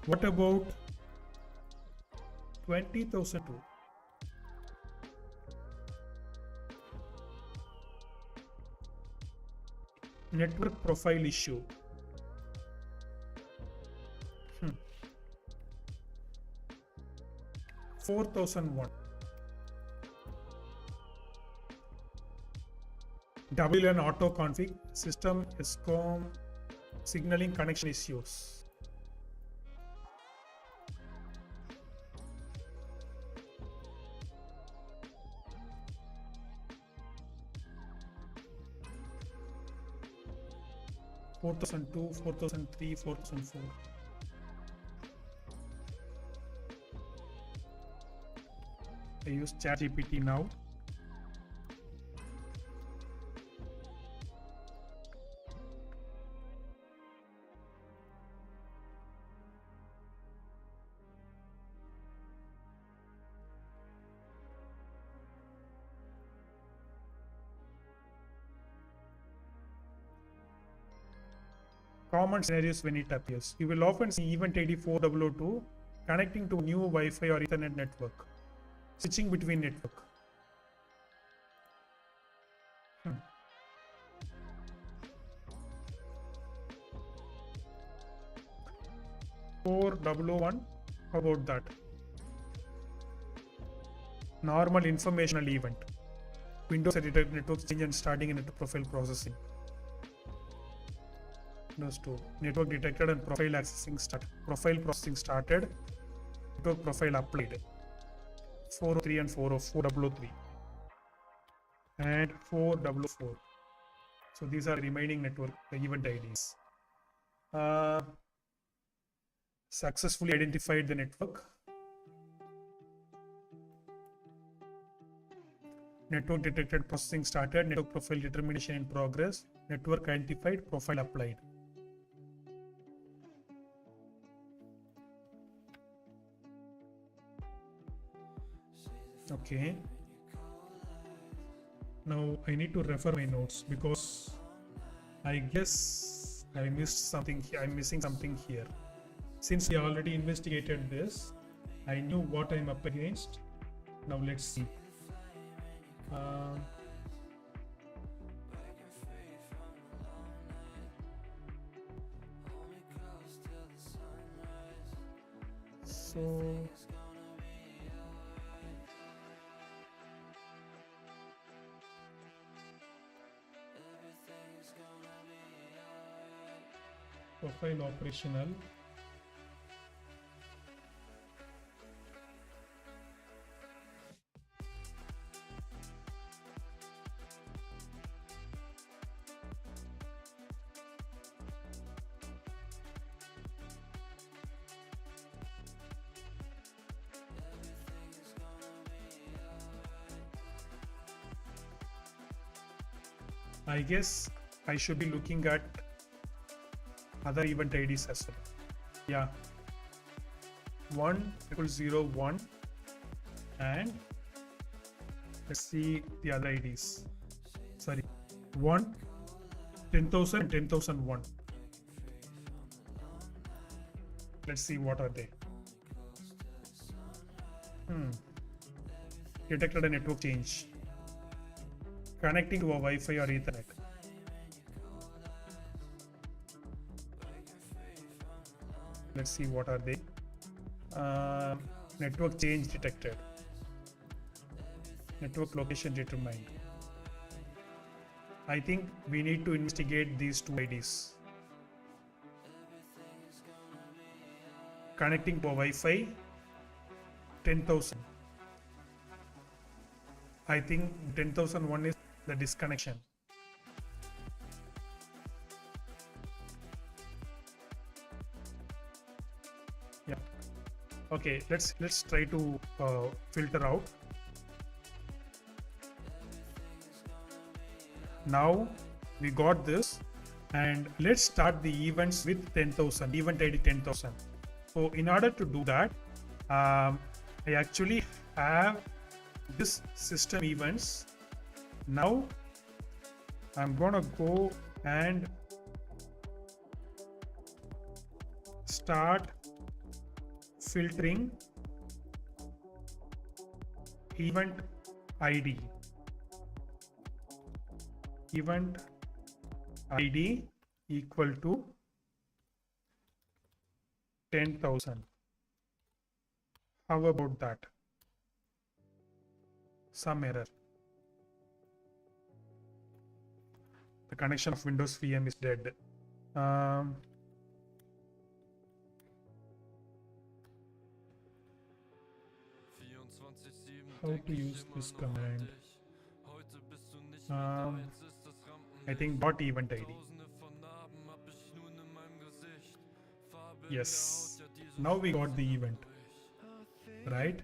What about 20,002? Network profile issue. 4,001. WLAN auto config system SCOM signaling connection issues. (4002, 4003, 4004). I use ChatGPT now. Common scenarios when it appears. You will often see event ID 4002 connecting to new Wi-Fi or Ethernet network, switching between network. 4001. How about that? Normal informational event. Windows editor network change and starting network profile processing. Network detected and profile accessing start. Profile processing started. Network profile applied. 403 and 403 and 404. So these are remaining network event IDs. Successfully identified the network. Network detected, processing started. Network profile determination in progress. Network identified, profile applied. Okay. Now I need to refer my notes because I guess I missed something here. I'm missing something here. Since we already investigated this, I knew what I'm up against. Now let's see. Profile operational. I guess I should be looking at other event IDs as well. Yeah, 1001 and let's see the other IDs. Sorry, 1 10,000 and 10,001. Let's see what are they. Detected a network change. Connecting to a Wi-Fi or Ethernet. Let's see what are they. Network change detected. Network location determined. I think we need to investigate these two IDs. Connecting to Wi-Fi 10,000. I think 10,001 is the disconnection. Yeah. Okay, let's try to filter out. Now we got this, and let's start the events with 10,000, event ID 10,000. So in order to do that, I actually have this system events. Now I'm gonna go and start filtering event ID. Event ID equal to 10,000. How about that? Some error. The connection of Windows VM is dead. How to use this command? I think dot event ID. Yes, now we got the event, right?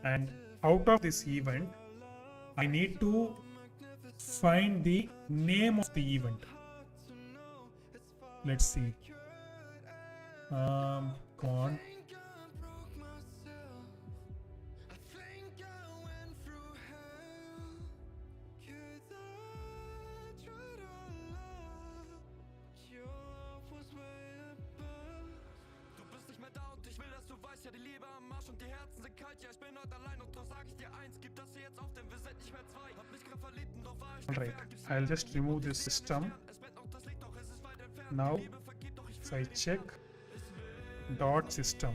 And out of this event, I need to find the name of the event. Let's see. Con. Alright, I'll just remove this system. Now if I check dot system,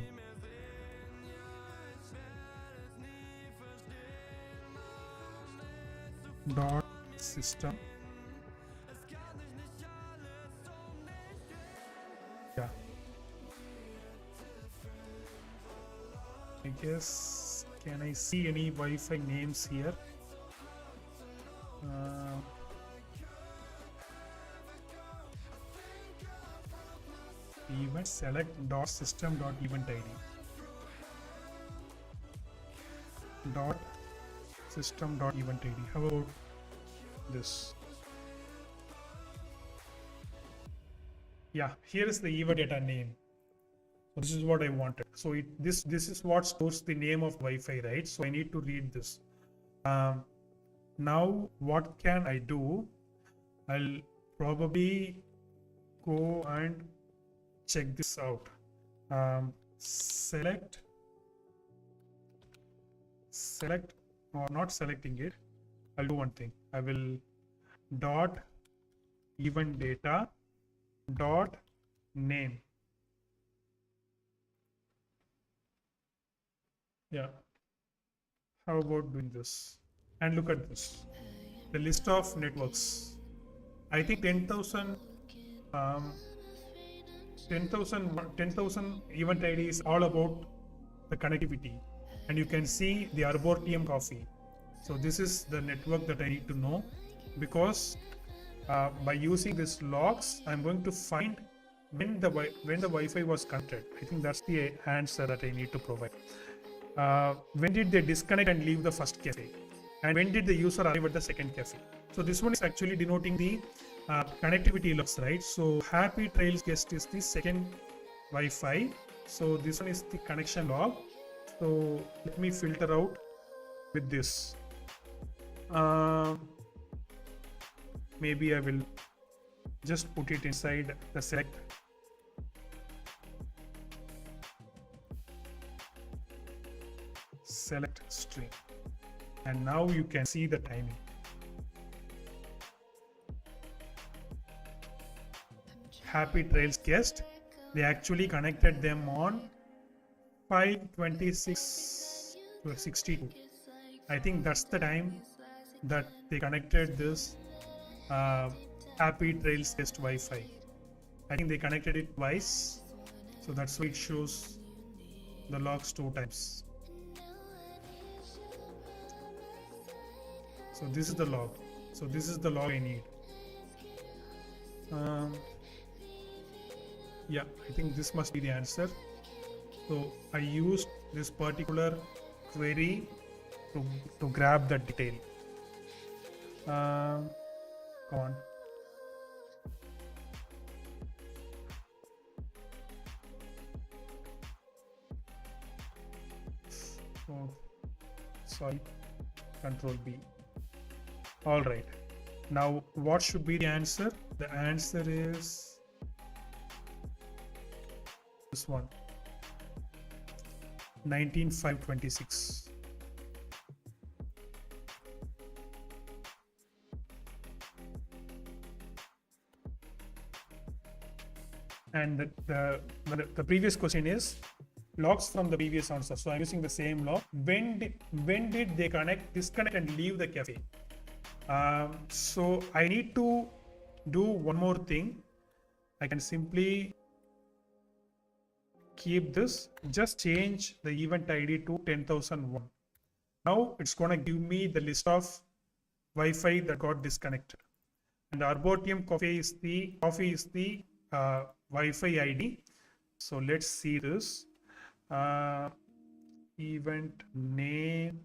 dot system, yeah, I guess, can I see any Wi-Fi names here? Event select dot system dot event ID dot system dot event ID. How about this? Yeah, here is the event data name. So this is what I wanted. So this is what stores the name of Wi-Fi, right? So I need to read this. Now what can I do? I'll probably go and check this out. Select or not selecting it. I'll do one thing. I will dot event data dot name. Yeah. How about doing this? And look at this. The list of networks. I think 10,000 event ID is all about the connectivity, and you can see the Arboretum coffee. So this is the network that I need to know, because by using this logs, I'm going to find when the Wi-Fi was connected. I think that's the answer that I need to provide. When did they disconnect and leave the first cafe, and when did the user arrive at the second cafe? So this one is actually denoting the connectivity logs, right? So happy trails guest is the second Wi-Fi. So this one is the connection log. So let me filter out with this. Maybe I will just put it inside the select. Select string, and now you can see the timing. Happy trails guest They actually connected them on 5/26 to 62. I think that's the time that they connected this uh, Happy Trails Test Wi-Fi. I think they connected it twice, so that's why it shows the logs 2 times. So this is the log. So this is the log I need. Yeah, I think this must be the answer. So I used this particular query to grab that detail. Come on. Oh, sorry. Control B. All right. Now, what should be the answer? The answer is this one. 19/5/26. And the previous question is logs from the previous answer. So I'm using the same log. When did they disconnect and leave the cafe? So I need to do one more thing. I can simply keep this, just change the event ID to 10,001. Now it's going to give me the list of Wi-Fi that got disconnected. And Arboretum Coffee is the Wi-Fi ID. So let's see this. Event name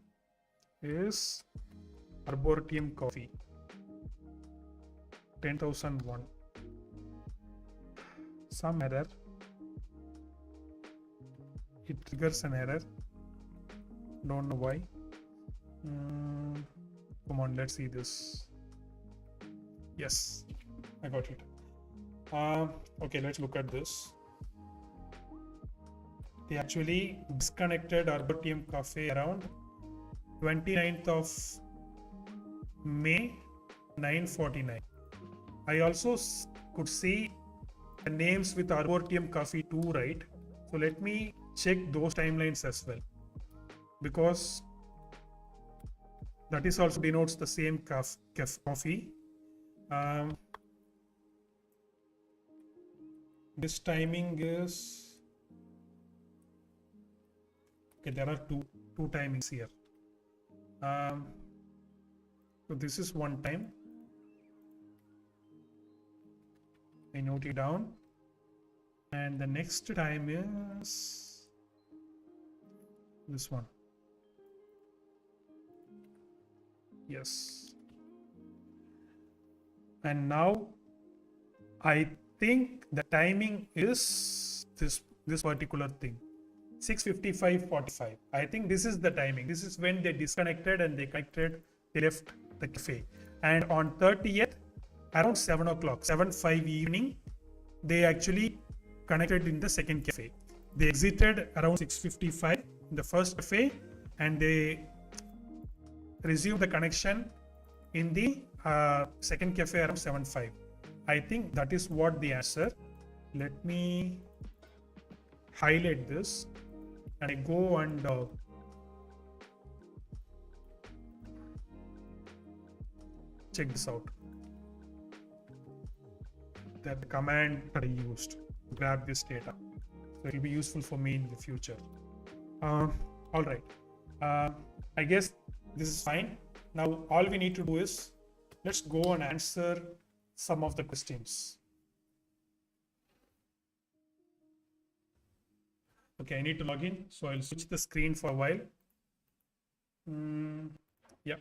is Arboretum Coffee 10,001. Some error. It triggers an error. Don't know why. Come on, let's see this. Yes, I got it. Okay, let's look at this. They actually disconnected Arboretum Cafe around 29th of May 9:49. I also could see the names with Arboretum Coffee too, right? So let me check those timelines as well, because that is also denotes the same coffee. This timing is okay. There are two timings here. So this is one time. I note it down, and the next time is this one. Yes. And now I think the timing is this particular thing, 6:55:45. I think this is the timing. This is when they disconnected and they left the cafe. And on 30th, around 7 o'clock, 7:05 evening, they actually connected in the second cafe. They exited around 6:55 in the first cafe, and they resumed the connection in the second cafe around 7:05. I think that is what the answer. Let me highlight this and I go and check this out. The command that I used to grab this data, so it will be useful for me in the future. All right. I guess this is fine. Now all we need to do is let's go and answer some of the questions. Okay, I need to log in, so I'll switch the screen for a while. Yeah.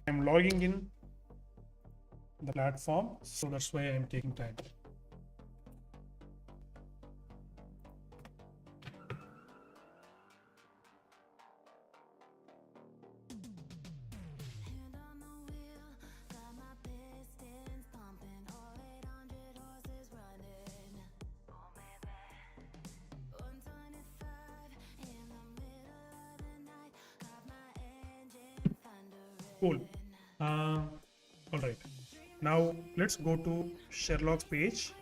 I'm logging in the platform, so that's why I'm taking time. Cool. All right. Now let's go to Sherlock's page.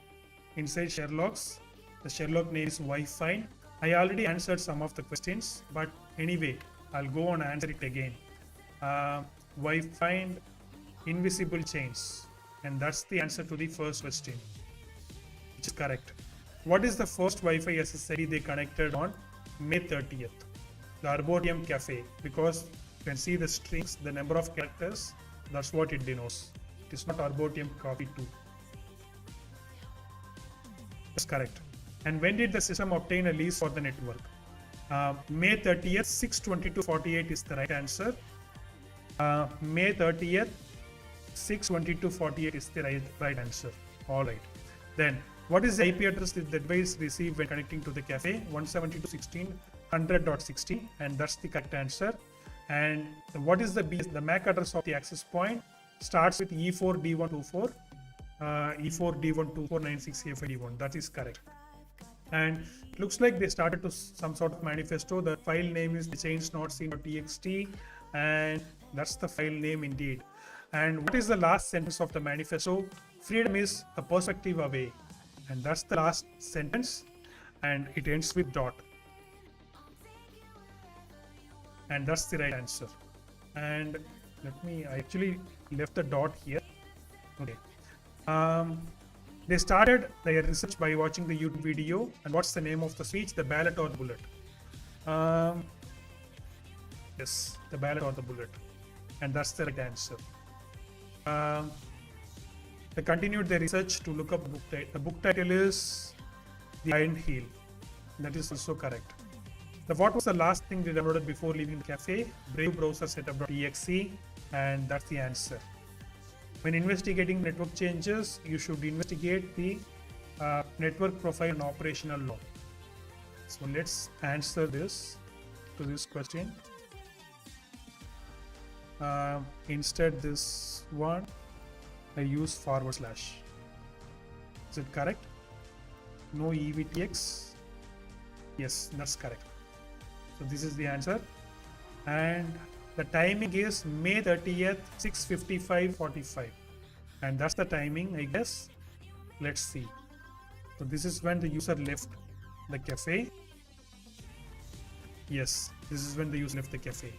Inside Sherlock's, the Sherlock name is Wi-Fi. I already answered some of the questions, but anyway, I'll go on and answer it again. Wi-Fi invisible chains, and that's the answer to the first question, which is correct. What is the first Wi-Fi SSID they connected on May 30th? The Arboretum Cafe, because you can see the strings, the number of characters, that's what it denotes. It is not Arboretum Coffee 2. That's correct. And when did the system obtain a lease for the network? May 30th, 6/22/48 is the right answer. May 30th, 6/22/48 is the right answer. All right. Then, what is the IP address that the device received when connecting to the cafe? 172.16.100.60, and that's the correct answer. And what is the MAC address of the access point? Starts with E4D124, E4D12496A51. That is correct. And it looks like they started to some sort of manifesto. The file name is chainsnotseen.txt, and that's the file name indeed. And what is the last sentence of the manifesto? Freedom is a perspective away, and that's the last sentence, and it ends with dot, and that's the right answer. And I actually left the dot here. Okay. They started their research by watching the YouTube video. And what's the name of the speech? The ballot or the bullet? Yes, the ballot or the bullet. And that's the right answer. They continued their research to look up book title. The book title is The Iron Heel. That is also correct. What was the last thing they downloaded before leaving the cafe? Brave browser setup.exe, and that's the answer. When investigating network changes, you should investigate the network profile and operational log. So let's answer this question. Instead, this one, I use /. Is it correct? No EVTX? Yes, that's correct. So this is the answer. And the timing is May 30th, 6:55:45. And that's the timing, I guess. Let's see. So this is when the user left the cafe. Yes, this is when the user left the cafe.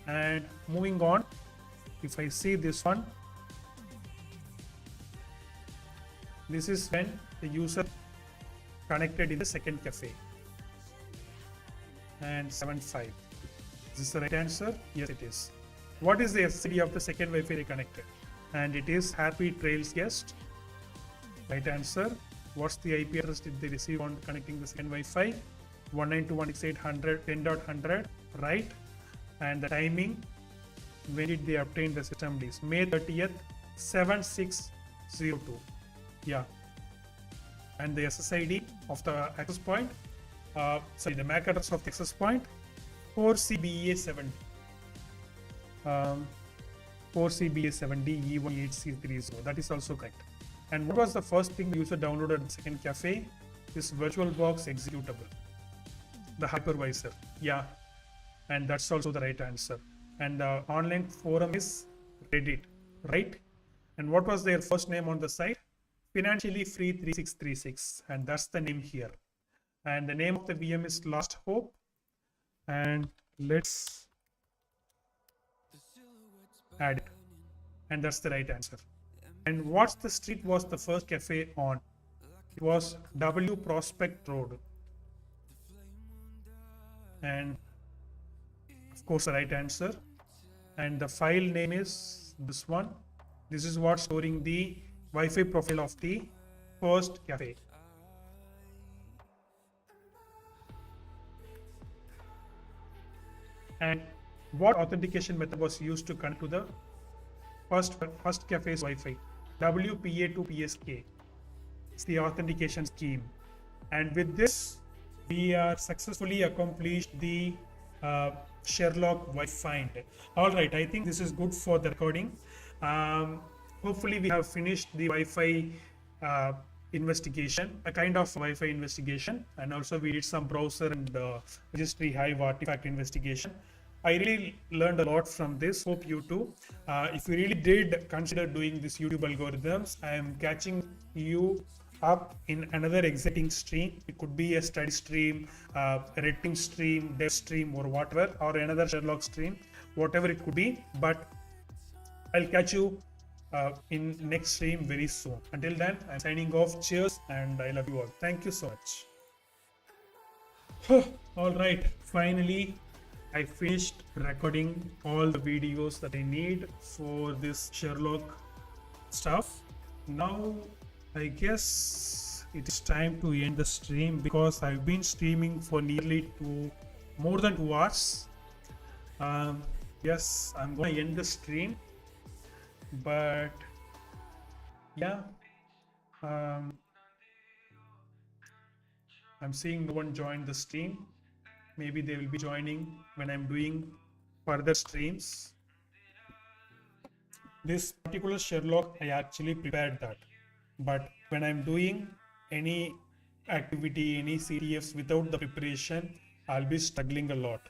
And moving on, if I see this one, this is when the user connected in the second cafe. And 7:5. Is this the right answer? Yes, it is. What is the SSID of the second Wi-Fi they connected? And it is Happy Trails Guest. Right answer. What's the IP address did they receive on connecting the second Wi-Fi? 192.168.100.10.100. Right. And the timing, when did they obtain the system lease? May 30th, 7/6/02. Yeah. And the SSID of the access point, the MAC address of the access point, 4CBA70. 4CBA70 E1HC30. That is also correct. And what was the first thing the user downloaded in the second cafe? This VirtualBox executable, the hypervisor. Yeah, and that's also the right answer. And the online forum is Reddit, right? And what was their first name on the site? Financially Free 3636, and that's the name here. And the name of the VM is Last Hope. And let's add it, and that's the right answer. And what's the street was the first cafe on? It was W Prospect Road. And of course the right answer. And the file name is this one. This is what's storing the Wi-Fi profile of the first cafe. And what authentication method was used to connect to the first cafe's Wi-Fi? WPA2PSK. It's the authentication scheme. And with this, we are successfully accomplished the Sherlock Wi-Fi. All right, I think this is good for the recording. Hopefully, we have finished the Wi-Fi investigation, a kind of Wi-Fi investigation, and also we did some browser and registry hive artifact investigation. I really learned a lot from this. Hope you too. If you really did consider doing this YouTube algorithms, I am catching you up in another exciting stream. It could be a study stream, a red team stream, dev stream, or whatever, or another Sherlock stream, whatever it could be. But I'll catch you in next stream very soon. Until then, I'm signing off. Cheers, and I love you all. Thank you so much. All right, finally I finished recording all the videos that I need for this Sherlock stuff. Now I guess it is time to end the stream because I've been streaming for nearly more than 2 hours. Yes, I'm gonna end the stream, but yeah, I'm seeing no one join the stream. Maybe they will be joining when I'm doing further streams. This particular Sherlock, I actually prepared that. But when I'm doing any activity, any CTFs without the preparation, I'll be struggling a lot.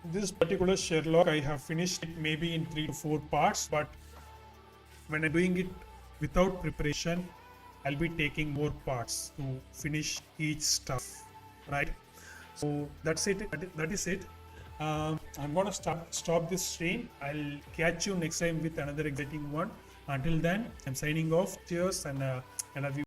This particular Sherlock, I have finished it maybe in 3 to 4 parts, but when I'm doing it without preparation, I'll be taking more parts to finish each stuff, right? So that's it. That is it. I'm gonna stop this stream. I'll catch you next time with another exciting one. Until then, I'm signing off. Cheers, and I love you.